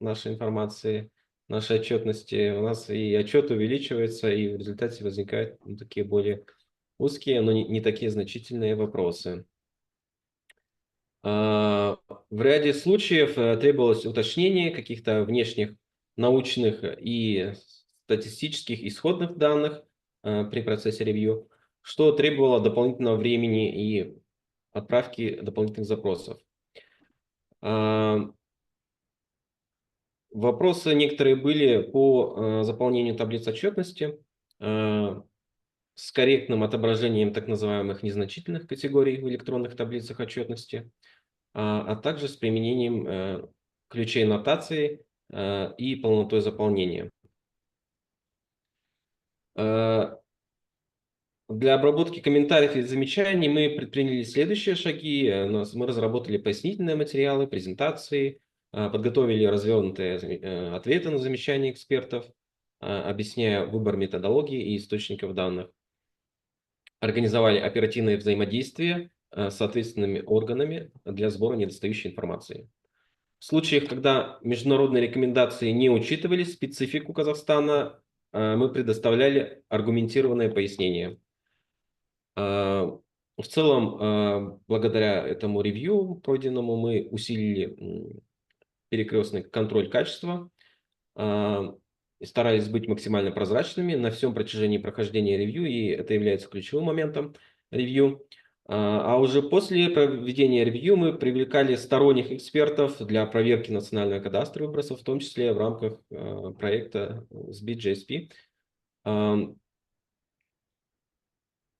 нашей информации, нашей отчетности. У нас и отчет увеличивается, и в результате возникают такие более узкие, но не такие значительные вопросы. В ряде случаев требовалось уточнение каких-то внешних научных и статистических исходных данных при процессе ревью, что требовало дополнительного времени и отправки дополнительных запросов. Вопросы некоторые были по заполнению таблиц отчетности с корректным отображением так называемых незначительных категорий в электронных таблицах отчетности, а также с применением ключей нотации и полнотой заполнения. Для обработки комментариев и замечаний мы предприняли следующие шаги. Мы разработали пояснительные материалы, презентации, подготовили развернутые ответы на замечания экспертов, объясняя выбор методологии и источников данных. организовали оперативное взаимодействие с соответственными органами для сбора недостающей информации. В случаях, когда международные рекомендации не учитывали специфику Казахстана, мы предоставляли аргументированное пояснение. В целом, благодаря этому ревью пройденному, мы усилили перекрестный контроль качества, старались быть максимально прозрачными на всем протяжении прохождения ревью, и это является ключевым моментом ревью. А уже после проведения ревью мы привлекали сторонних экспертов для проверки национального кадастра выбросов, в том числе в рамках проекта SBIT-GSP.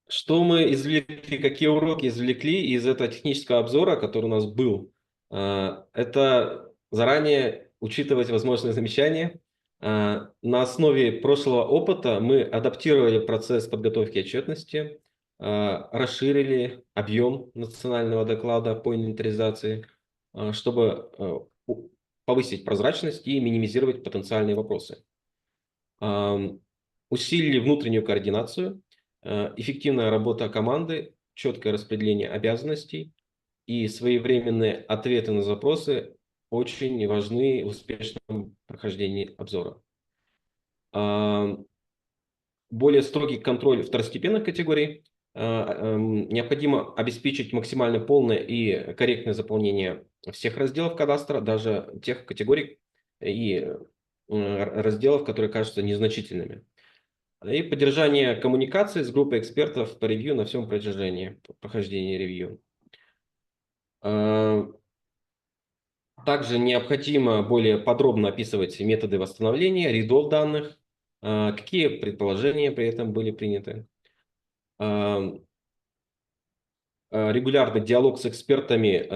Что мы извлекли, какие уроки извлекли из этого технического обзора, который у нас был? Это заранее учитывать возможные замечания. На основе прошлого опыта мы адаптировали процесс подготовки отчетности, расширили объем национального доклада по инвентаризации, чтобы повысить прозрачность и минимизировать потенциальные вопросы. Усилили внутреннюю координацию, эффективная работа команды, четкое распределение обязанностей и своевременные ответы на запросы очень важны в успешном прохождении обзора. Более строгий контроль второстепенных категорий. Необходимо обеспечить максимально полное и корректное заполнение всех разделов кадастра, даже тех категорий и разделов, которые кажутся незначительными. И поддержание коммуникации с группой экспертов по ревью на всем протяжении прохождения ревью. Также необходимо более подробно описывать методы восстановления рядов данных, какие предположения при этом были приняты. Регулярный диалог с экспертами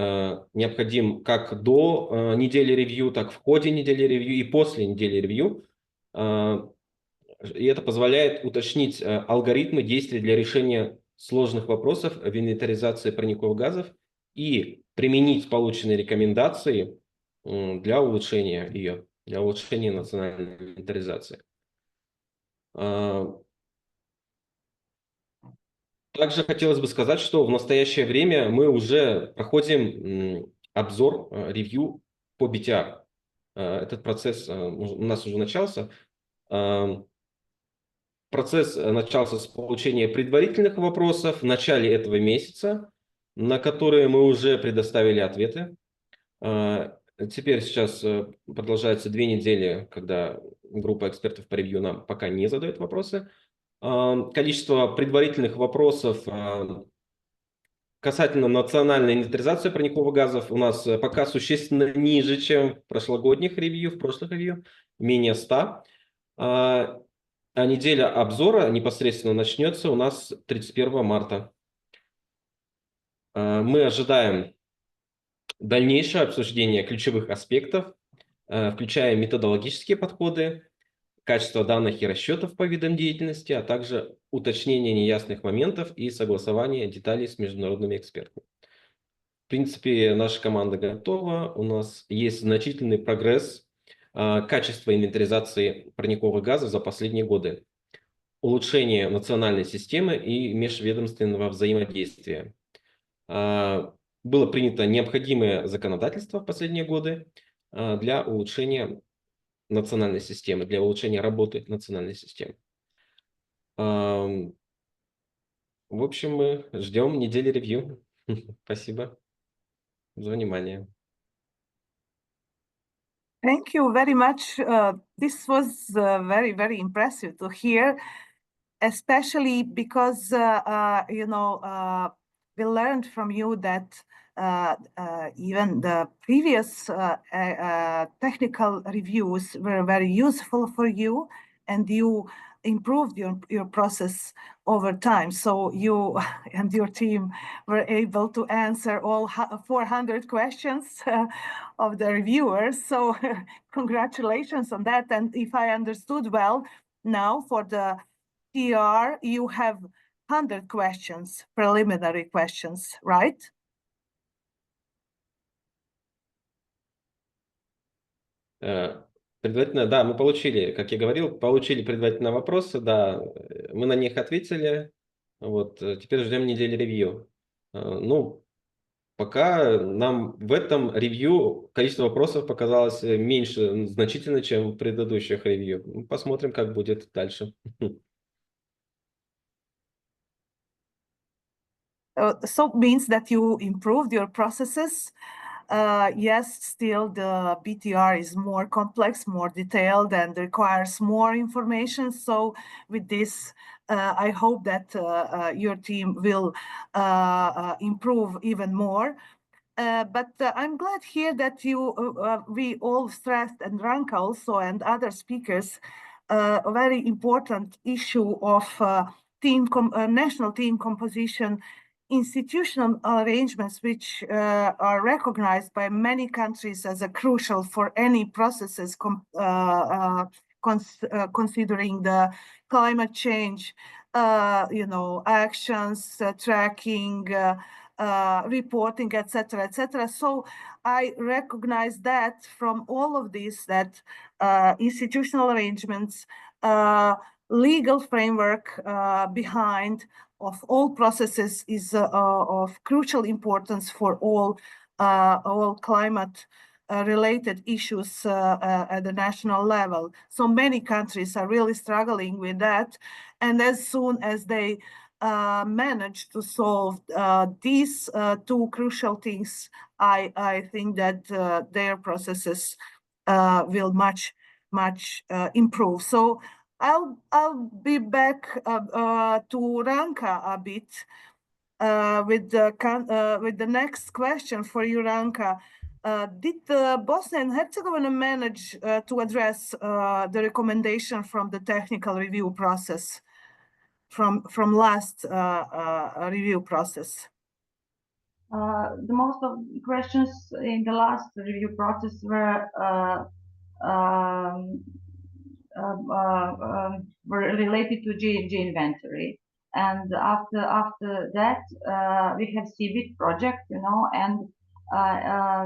необходим как до недели ревью, так в ходе недели ревью и после недели ревью. И это позволяет уточнить алгоритмы действий для решения сложных вопросов в инвентаризации парниковых газов и применить полученные рекомендации для улучшения ее, для улучшения национальной инвентаризации. Также хотелось бы сказать, что в настоящее время мы уже проходим обзор, ревью по BTR. Этот процесс у нас уже начался. Процесс начался с получения предварительных вопросов в начале этого месяца, на которые мы уже предоставили ответы. Теперь сейчас продолжается 2 недели, когда группа экспертов по ревью нам пока не задает вопросы. Количество предварительных вопросов касательно национальной инвентаризации парниковых газов у нас пока существенно ниже, чем в прошлогодних ревью, в прошлых ревью, менее 100. А неделя обзора непосредственно начнется у нас 31 марта. Мы ожидаем дальнейшее обсуждение ключевых аспектов, включая методологические подходы, качество данных и расчетов по видам деятельности, а также уточнение неясных моментов и согласование деталей с международными экспертами. В принципе, наша команда готова. У нас есть значительный прогресс качества инвентаризации парниковых газов за последние годы. Улучшение национальной системы и межведомственного взаимодействия. Было принято необходимое законодательство в последние годы для улучшения национальной системы, для улучшения работы национальной системы. В общем, мы ждем недели ревью. Спасибо за внимание. Thank you very much. This was very, very impressive to hear, especially because, we learned from you that even the previous technical reviews were very useful for you, and you improved your process over time. So you and your team were able to answer all 400 questions of the reviewers. So congratulations on that. And if I understood well, now for the TR, you have 100 questions, preliminary questions, right? Предварительно, да, мы получили, как я говорил, получили предварительные вопросы, да, мы на них ответили, Вот, теперь ждем недели ревью. Ну, пока нам в этом ревью количество вопросов показалось меньше значительно, чем в предыдущих ревью. Посмотрим, как будет дальше. So means that you improved your processes. Yes, still the BTR is more complex, more detailed, and requires more information. So with this, I hope that your team will improve even more. But I'm glad here that we all stressed, and Ranka also, and other speakers, a very important issue of national team composition, institutional arrangements, which are recognized by many countries as a crucial for any processes considering the climate change, actions, tracking, reporting, etc., etc. So I recognize that from all of this, that institutional arrangements, legal framework behind of all processes is of crucial importance for all climate related issues at the national level. So many countries are really struggling with that. And as soon as they manage to solve these two crucial things, I think that their processes will much improve. So I'll be back to Ranka a bit with the next question for you, Ranka. Did Bosnia and Herzegovina manage to address the recommendation from the technical review process from last review process? The most of the questions in the last review process were related to GNG inventory, and after that we have CBIT project, and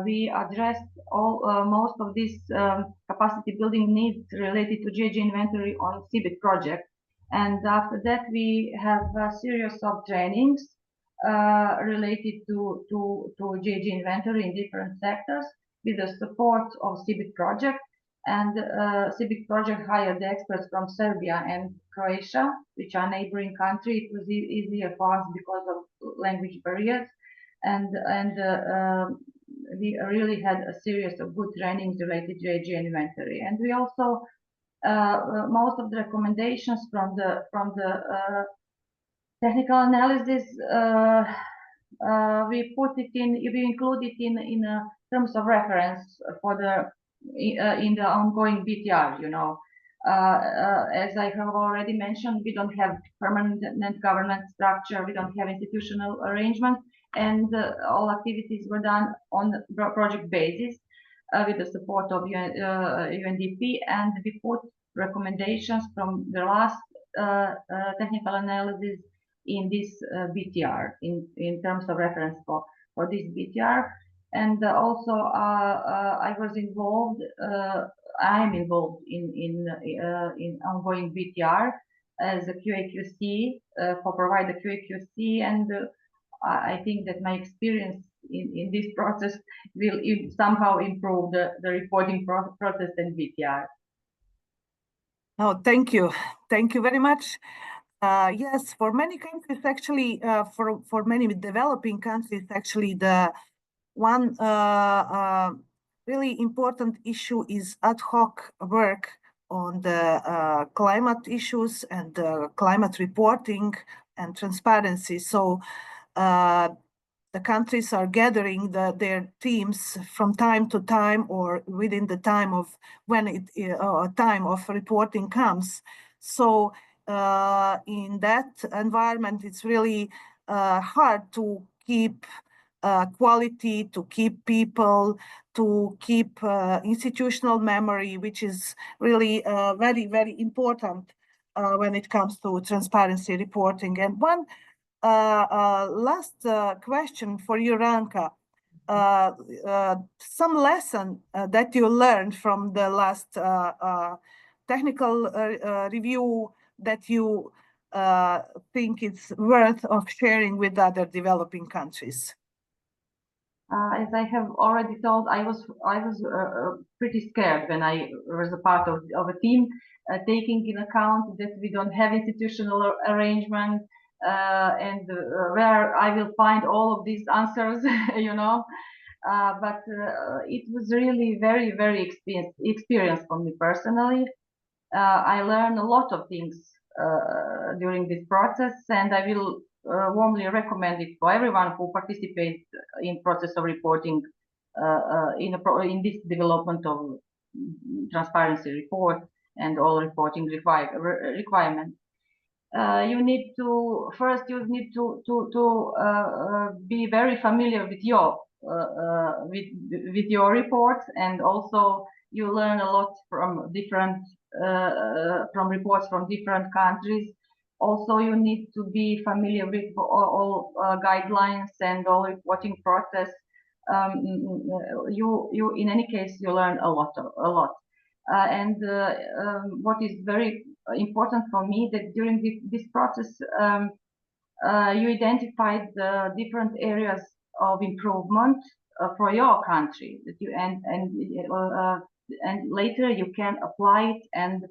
we addressed most of these capacity building needs related to GNG inventory on CBIT project, and after that we have a series of trainings related to GNG inventory in different sectors with the support of CBIT project. And CBIT project hired the experts from Serbia and Croatia, which are neighboring countries. It was easier for us because of language barriers, and we really had a series of good trainings related to GNG inventory. And we also most of the recommendations from the technical analysis we include it in terms of reference for the in the ongoing BTR. As I have already mentioned, we don't have permanent governance structure, we don't have institutional arrangement, and all activities were done on project basis with the support of UNDP, and we put recommendations from the last technical analysis in this BTR in terms of reference for this BTR. And also I was involved, I'm involved in ongoing BTR as a QA/QC for provider QA/QC, and I think that my experience in this process will somehow improve the reporting process and BTR. Oh, thank you very much. Yes, for many countries, actually, for many developing countries, actually, the one really important issue is ad hoc work on the climate issues and climate reporting and transparency. So the countries are gathering their teams from time to time, or within the time of when time of reporting comes. So in that environment, it's really hard to keep quality, to keep people, to keep institutional memory, which is really very, very important when it comes to transparency reporting. And one last question for you, Ranka. Some lesson that you learned from the last technical review that you think it's worth of sharing with other developing countries? As I have already told, I was pretty scared when I was a part of a team, taking in account that we don't have institutional arrangement and where I will find all of these answers, you know. But it was really very, very experience for me personally. I learned a lot of things during this process, and I will warmly recommend it for everyone who participates in process of reporting in this development of transparency report and all reporting requirements. You need to be very familiar with your reports, and also you learn a lot from different from reports from different countries. Also, you need to be familiar with all guidelines and all reporting process. You in any case you learn a lot. And what is very important for me that during this process you identified the different areas of improvement for your country that you and later you can apply it and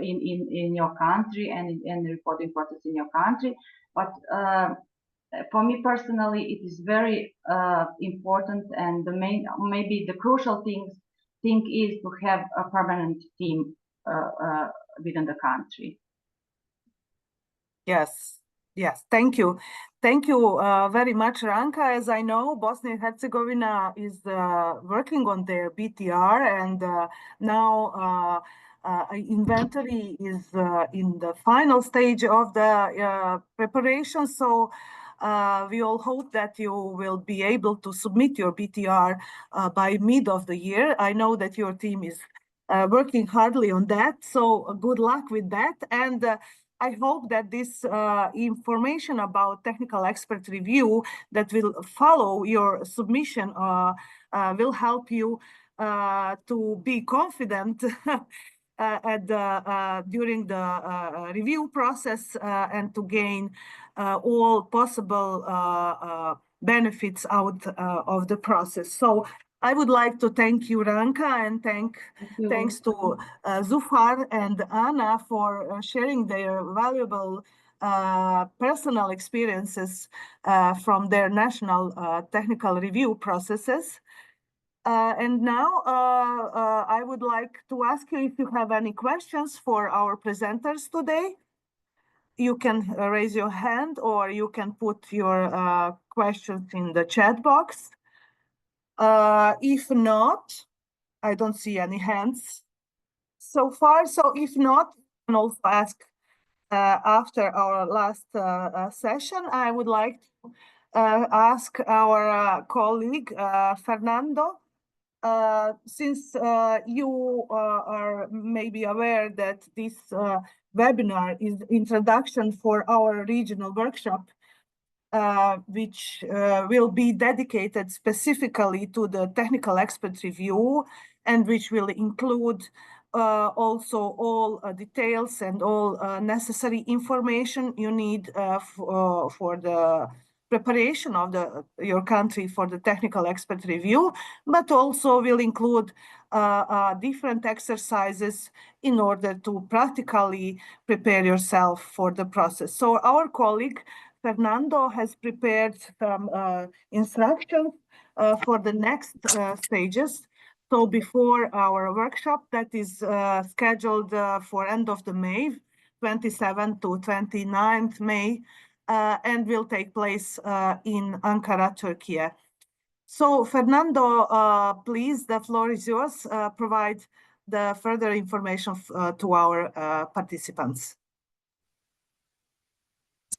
in your country and in the reporting process in your country. But for me personally, it is very important, and the main, maybe the crucial thing is to have a permanent team within the country. Yes, yes, thank you. Thank you very much, Ranka. As I know, Bosnia and Herzegovina is working on their BTR, and now inventory is in the final stage of the preparation. So we all hope that you will be able to submit your BTR by mid of the year. I know that your team is working hardly on that, so good luck with that. And I hope that this information about technical expert review that will follow your submission will help you to be confident during the review process and to gain all possible benefits out of the process. So I would like to thank you, Ranka, and thanks to Zufar and Anna for sharing their valuable personal experiences from their national technical review processes. And now I would like to ask you if you have any questions for our presenters today. You can raise your hand, or you can put your questions in the chat box. If not, I don't see any hands so far. So if not, you can also ask after our last session. I would like to ask our colleague, Fernando, since you are maybe aware that this webinar is introduction for our regional workshop, which will be dedicated specifically to the technical expert review, and which will include also all details and all necessary information you need for the preparation of your country for the technical expert review, but also will include different exercises in order to practically prepare yourself for the process. So our colleague Fernando has prepared some instructions for the next stages. So before our workshop that is scheduled for end of the May, 27th to 29th May, and will take place in Ankara, Turkey. So Fernando, please, the floor is yours. Provide the further information to our participants.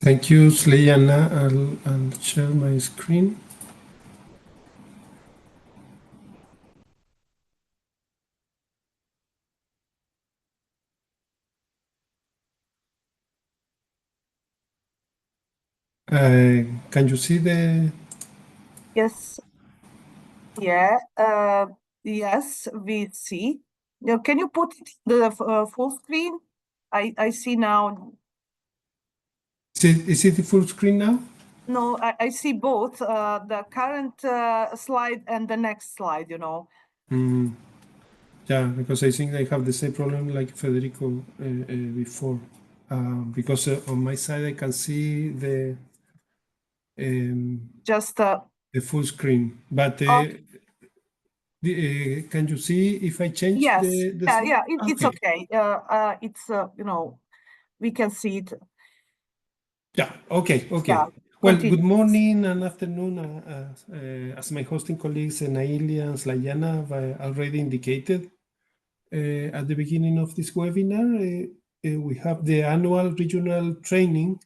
Thank you, Slijana. I'll share my screen. Can you see the? Yes. Yeah. Yes, we see. Now, can you put it the full screen? I see now. Is it the full screen now? No, I see both the current slide and the next slide, you know. Yeah, because I think I have the same problem like Federico before. Because on my side I can see the just the full screen, but can you see if I change yes, the slide? yeah, it's okay. It's you know, we can see it. Yeah. Okay. Yeah, Well, continue. good morning and afternoon. As my hosting colleagues Nailia and Slayana have already indicated at the beginning of this webinar, we have the annual regional training,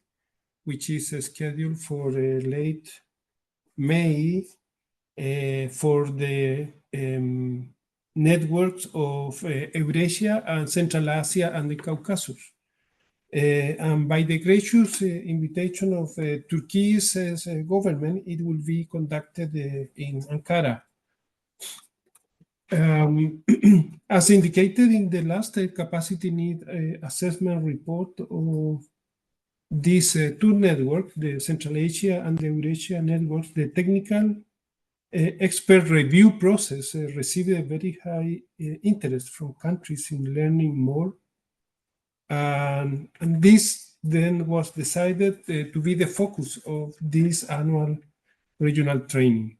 which is scheduled for late May for the networks of Eurasia and Central Asia and the Caucasus. And by the gracious invitation of Turkey's government, it will be conducted in Ankara. As indicated in the last capacity need assessment report of these two networks, the Central Asia and the Eurasia networks, the technical expert review process received a very high interest from countries in learning more. And this then was decided to be the focus of this annual regional training.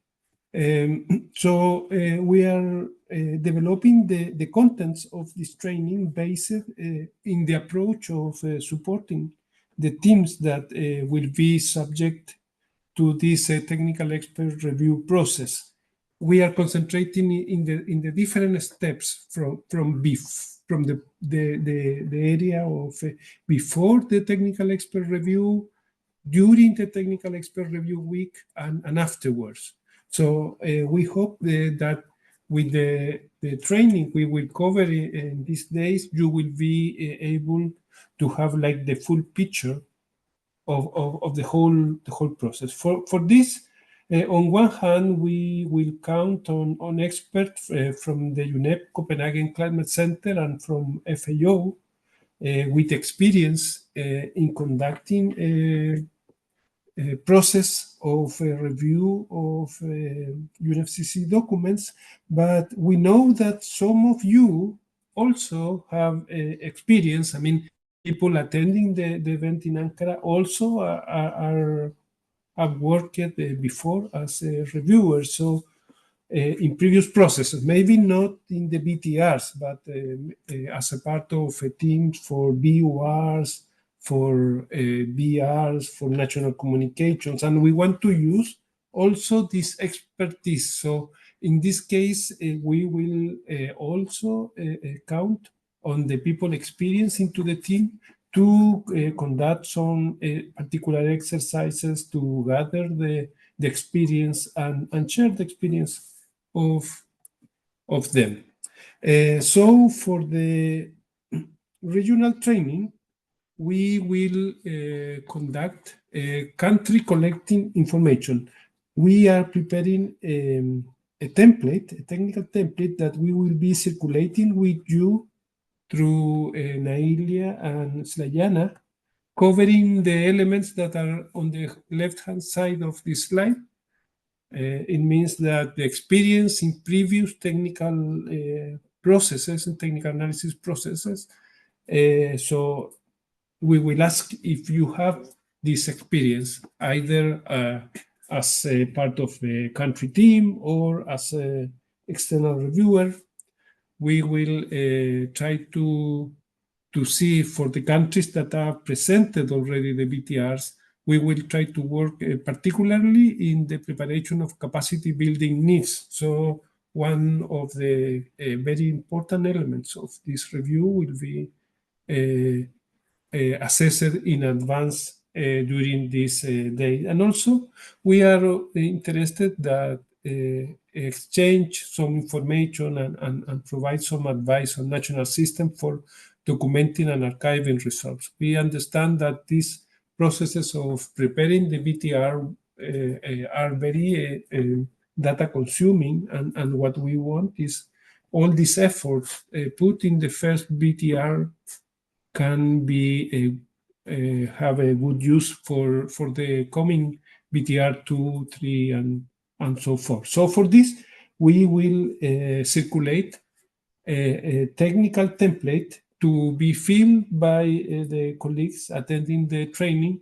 So we are developing the contents of this training based in the approach of supporting the teams that will be subject to this technical expert review process. We are concentrating in the different steps from the area of before the technical expert review, during the technical expert review week, and afterwards. So we hope that with the training we will cover in these days, you will be able to have like the full picture of the whole process. For this, on one hand, we will count on experts from the UNEP Copenhagen Climate Center and from FAO with experience in conducting a process of review of UNFCCC documents, but we know that some of you also have experience. I mean, people attending the event in Ankara also have worked before as reviewers. So in previous processes, maybe not in the BTRs, but as a part of a team for BURs, for BRs, for national communications, and we want to use also this expertise. So in this case, we will also count on the people experience into the team to conduct some particular exercises to gather the experience and share the experience of them. So for the regional training, we will conduct country collecting information. We are preparing a template, a technical template that we will be circulating with you through Nailia and Slayana, covering the elements that are on the left-hand side of this slide. It means that the experience in previous technical processes and technical analysis processes. So we will ask if you have this experience, either as a part of a country team or as an external reviewer. We will try to see for the countries that have presented already the BTRs, we will try to work particularly in the preparation of capacity building needs. So one of the very important elements of this review will be assessed in advance during this day. And also, we are interested that exchange some information and provide some advice on national system for documenting and archiving results. We understand that these processes of preparing the BTR are very data consuming, and what we want is all these efforts put in the first BTR can be have a good use for the coming BTR 2, 3, and so forth. So for this, we will circulate a technical template to be filled by the colleagues attending the training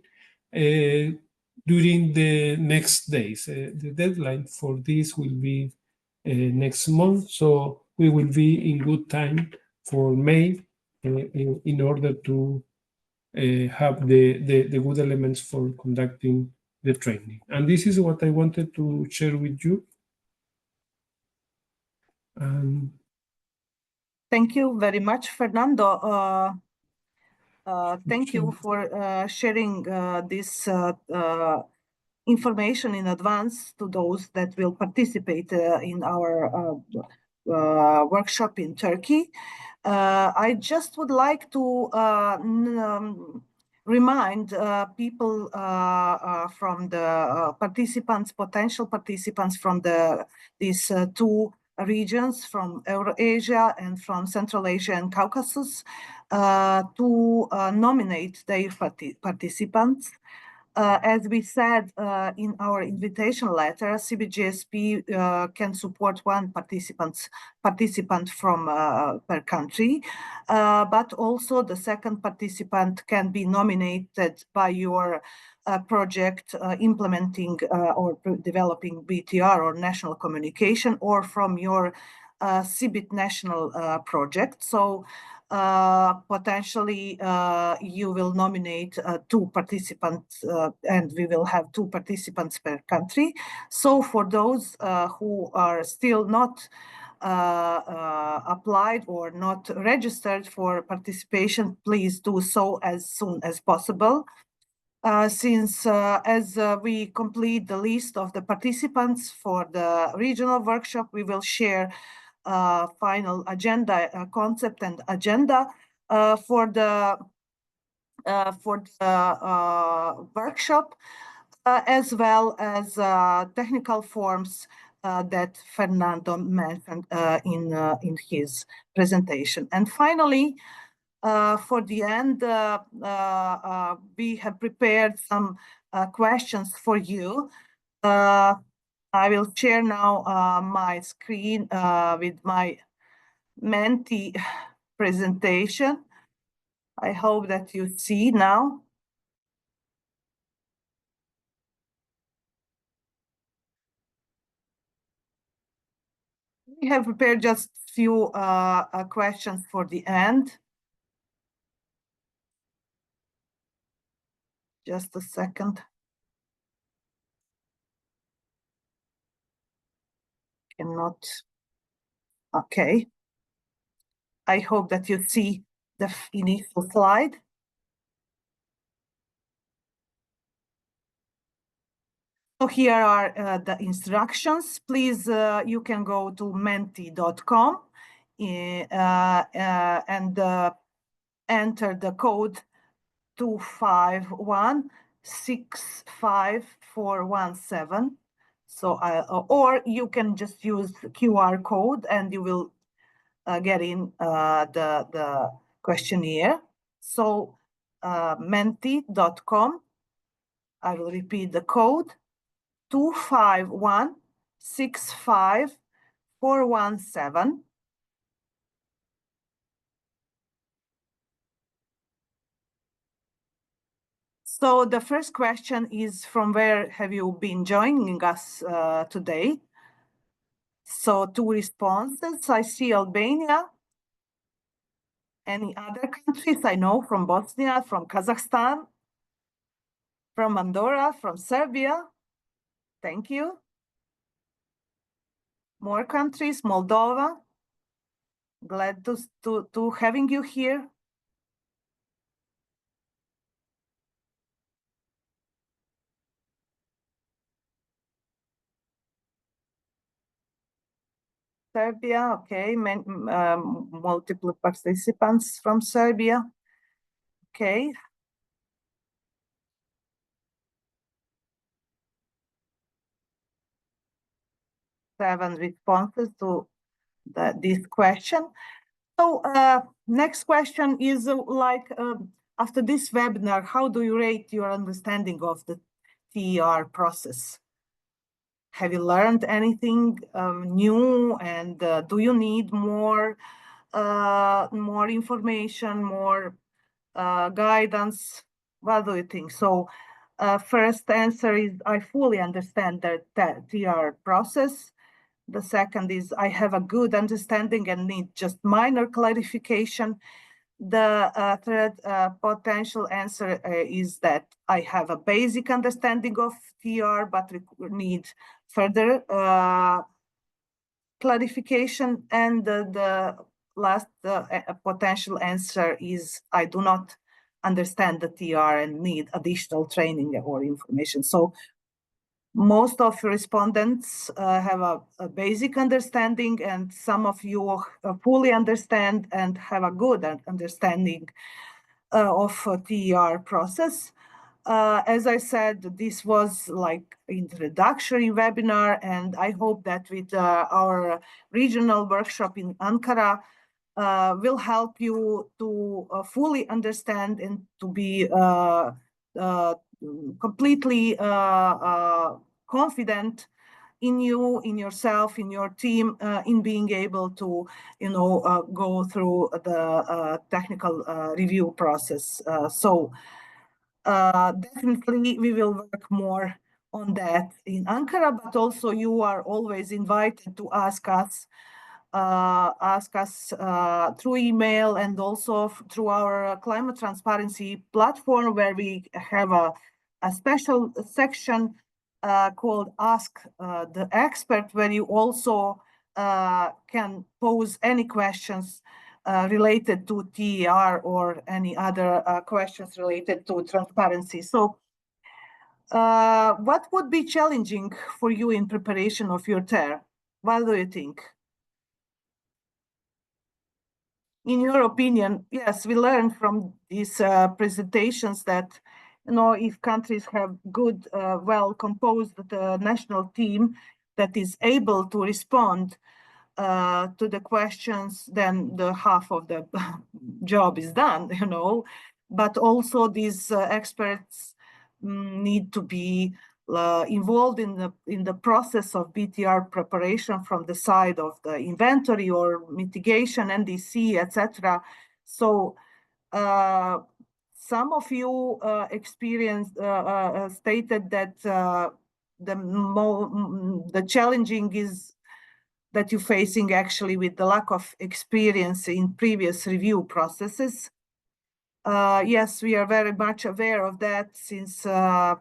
during the next days. The deadline for this will be next month, so we will be in good time for May in order to have the good elements for conducting the training. And this is what I wanted to share with you. Thank you very much, Fernando. Thank you for sharing this information in advance to those that will participate in our workshop in Turkey. I just would like to remind people from the participants, potential participants from these two regions, from Eurasia and from Central Asia and Caucasus, to nominate their participants. As we said in our invitation letter, CBGSP can support one participant from per country, but also the second participant can be nominated by your project implementing or developing BTR or national communication, or from your CBIT national project. So potentially you will nominate two participants and we will have two participants per country. So for those who are still not applied or not registered for participation, please do so as soon as possible. Since as we complete the list of the participants for the regional workshop, we will share final agenda, concept and agenda for the workshop, as well as technical forms that Fernando mentioned in his presentation. And finally, for the end, we have prepared some questions for you. I will share now my screen with my Menti presentation. I hope that you see now. We have prepared just a few questions for the end. Just a second. Cannot. Okay. I hope that you see the initial slide. So here are the instructions. Please, you can go to menti.com and enter the code 251-65417. So, or you can just use the QR code and you will get in the questionnaire. So menti.com, I will repeat the code, 251-65417. So the first question is, from where have you been joining us today? So two responses. I see Albania. Any other countries? I know from Bosnia, from Kazakhstan, from Andorra, from Serbia. Thank you. More countries, Moldova. Glad to having you here. Serbia, okay, multiple participants from Serbia. Okay. Seven responses to this question. So next question is after this webinar, how do you rate your understanding of the TER process? Have you learned anything new, and do you need more information, more guidance? What do you think? So first answer is I fully understand the TER process. The second is I have a good understanding and need just minor clarification. The third potential answer is that I have a basic understanding of TR, but need further clarification. And the last potential answer is I do not understand the TR and need additional training or information. So most of respondents have a basic understanding, and some of you fully understand and have a good understanding of TER process. As I said, this was like introductory webinar, and I hope that with our regional workshop in Ankara will help you to fully understand and to be completely confident in you, in yourself, in your team, in being able to, go through the technical review process. So definitely we will work more on that in Ankara, but also you are always invited to ask us through email and also through our climate transparency platform, where we have a special section called Ask the Expert, where you also can pose any questions related to TER or any other questions related to transparency. So what would be challenging for you in preparation of your TER? What do you think? In your opinion, yes, we learned from these presentations that, if countries have good, well-composed national team that is able to respond to the questions, then the half of the job is done, But also these experts need to be involved in the process of BTR preparation from the side of the inventory or mitigation, NDC, etc. So some of you stated that the challenging is that you're facing actually with the lack of experience in previous review processes. Yes, we are very much aware of that, since the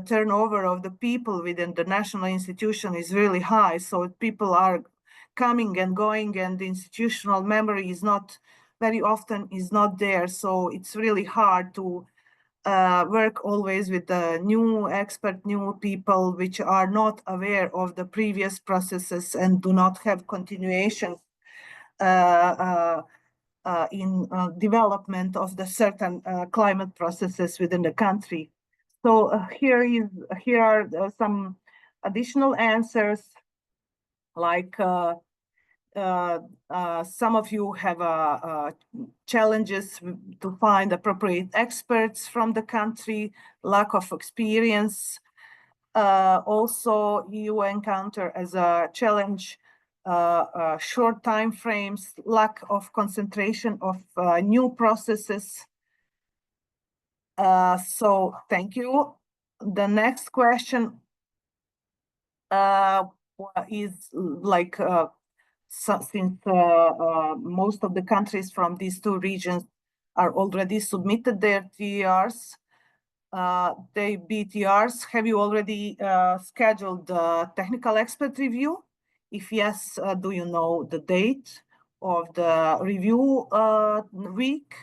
turnover of the people within the national institution is really high. So people are coming and going, and the institutional memory is not very often is not there. So it's really hard to work always with the new people which are not aware of the previous processes and do not have continuation in development of the certain climate processes within the country. So here are some additional answers, like some of you have challenges to find appropriate experts from the country, lack of experience. Also, you encounter as a challenge short time frames, lack of concentration of new processes. So thank you. The next question is like, since most of the countries from these two regions are already submitted their TERs, the BTRs, have you already scheduled the technical expert review? If yes, do you know the date of the review week?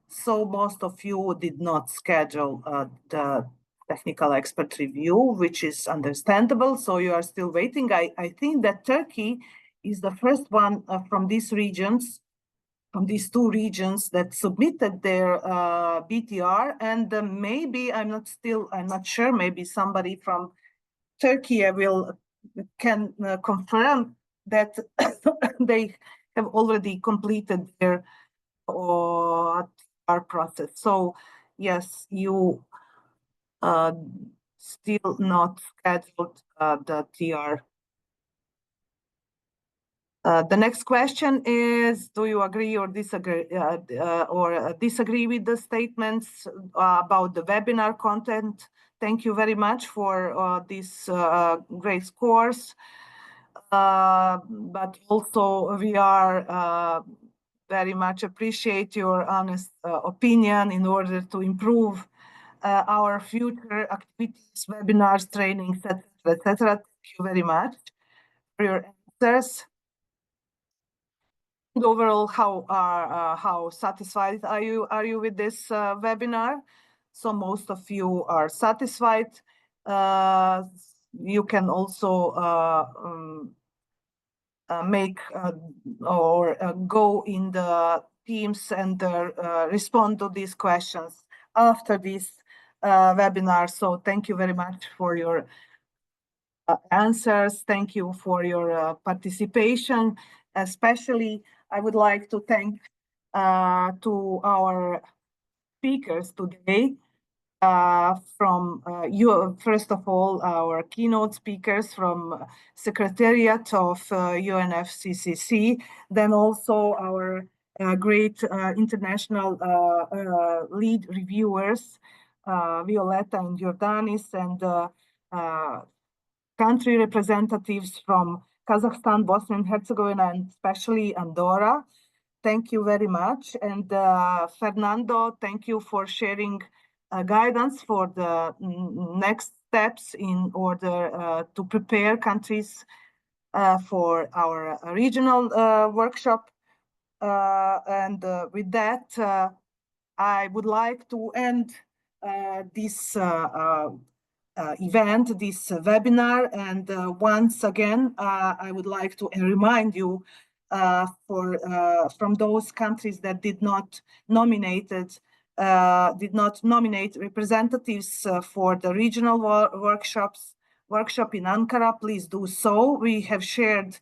So most of you did not schedule the technical expert review, which is understandable. So you are still waiting. I think that Turkey is the first one from these regions, from these two regions, that submitted their BTR, and maybe I'm not sure. Maybe somebody from Turkey can confirm that they have already completed their TR process. So yes, you still not scheduled the TR. The next question is, do you agree or disagree with the statements about the webinar content? Thank you very much for this great scores. But also we are very much appreciate your honest opinion in order to improve our future activities, webinars, trainings, etc. Thank you very much for your answers. And overall, how satisfied are you with this webinar? So most of you are satisfied. You can also make or go in the Teams and respond to these questions after this webinar. So thank you very much for your answers. Thank you for your participation. Especially, I would like to thank to our speakers today. From you, first of all, our keynote speakers from Secretariat of UNFCCC, then also our great international lead reviewers, Violetta and Jordanis, and country representatives from Kazakhstan, Bosnia and Herzegovina, and especially Andorra. Thank you very much. And Fernando, thank you for sharing guidance for the next steps in order to prepare countries for our regional workshop. And with that, I would like to end this event, this webinar. And once again, I would like to remind you from those countries that did not nominate representatives for the regional workshop in Ankara, please do so. We have shared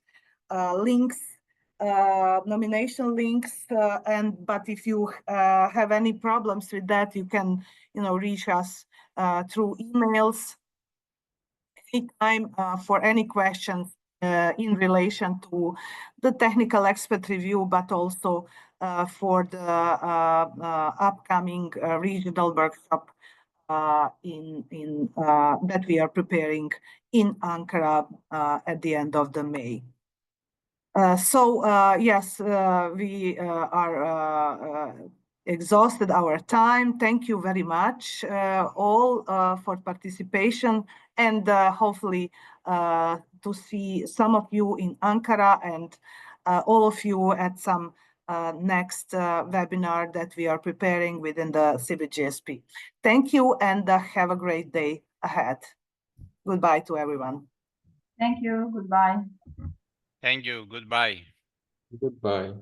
links, nomination links, but if you have any problems with that, you can reach us through emails anytime for any questions in relation to the technical expert review, but also for the upcoming regional workshop that we are preparing in Ankara at the end of the May. Yes, we are exhausted our time. Thank you very much all for participation, and hopefully to see some of you in Ankara and all of you at some next webinar that we are preparing within the CBGSP. Thank you, and have a great day ahead. Goodbye to everyone. Thank you. Goodbye. Thank you. Goodbye. Goodbye.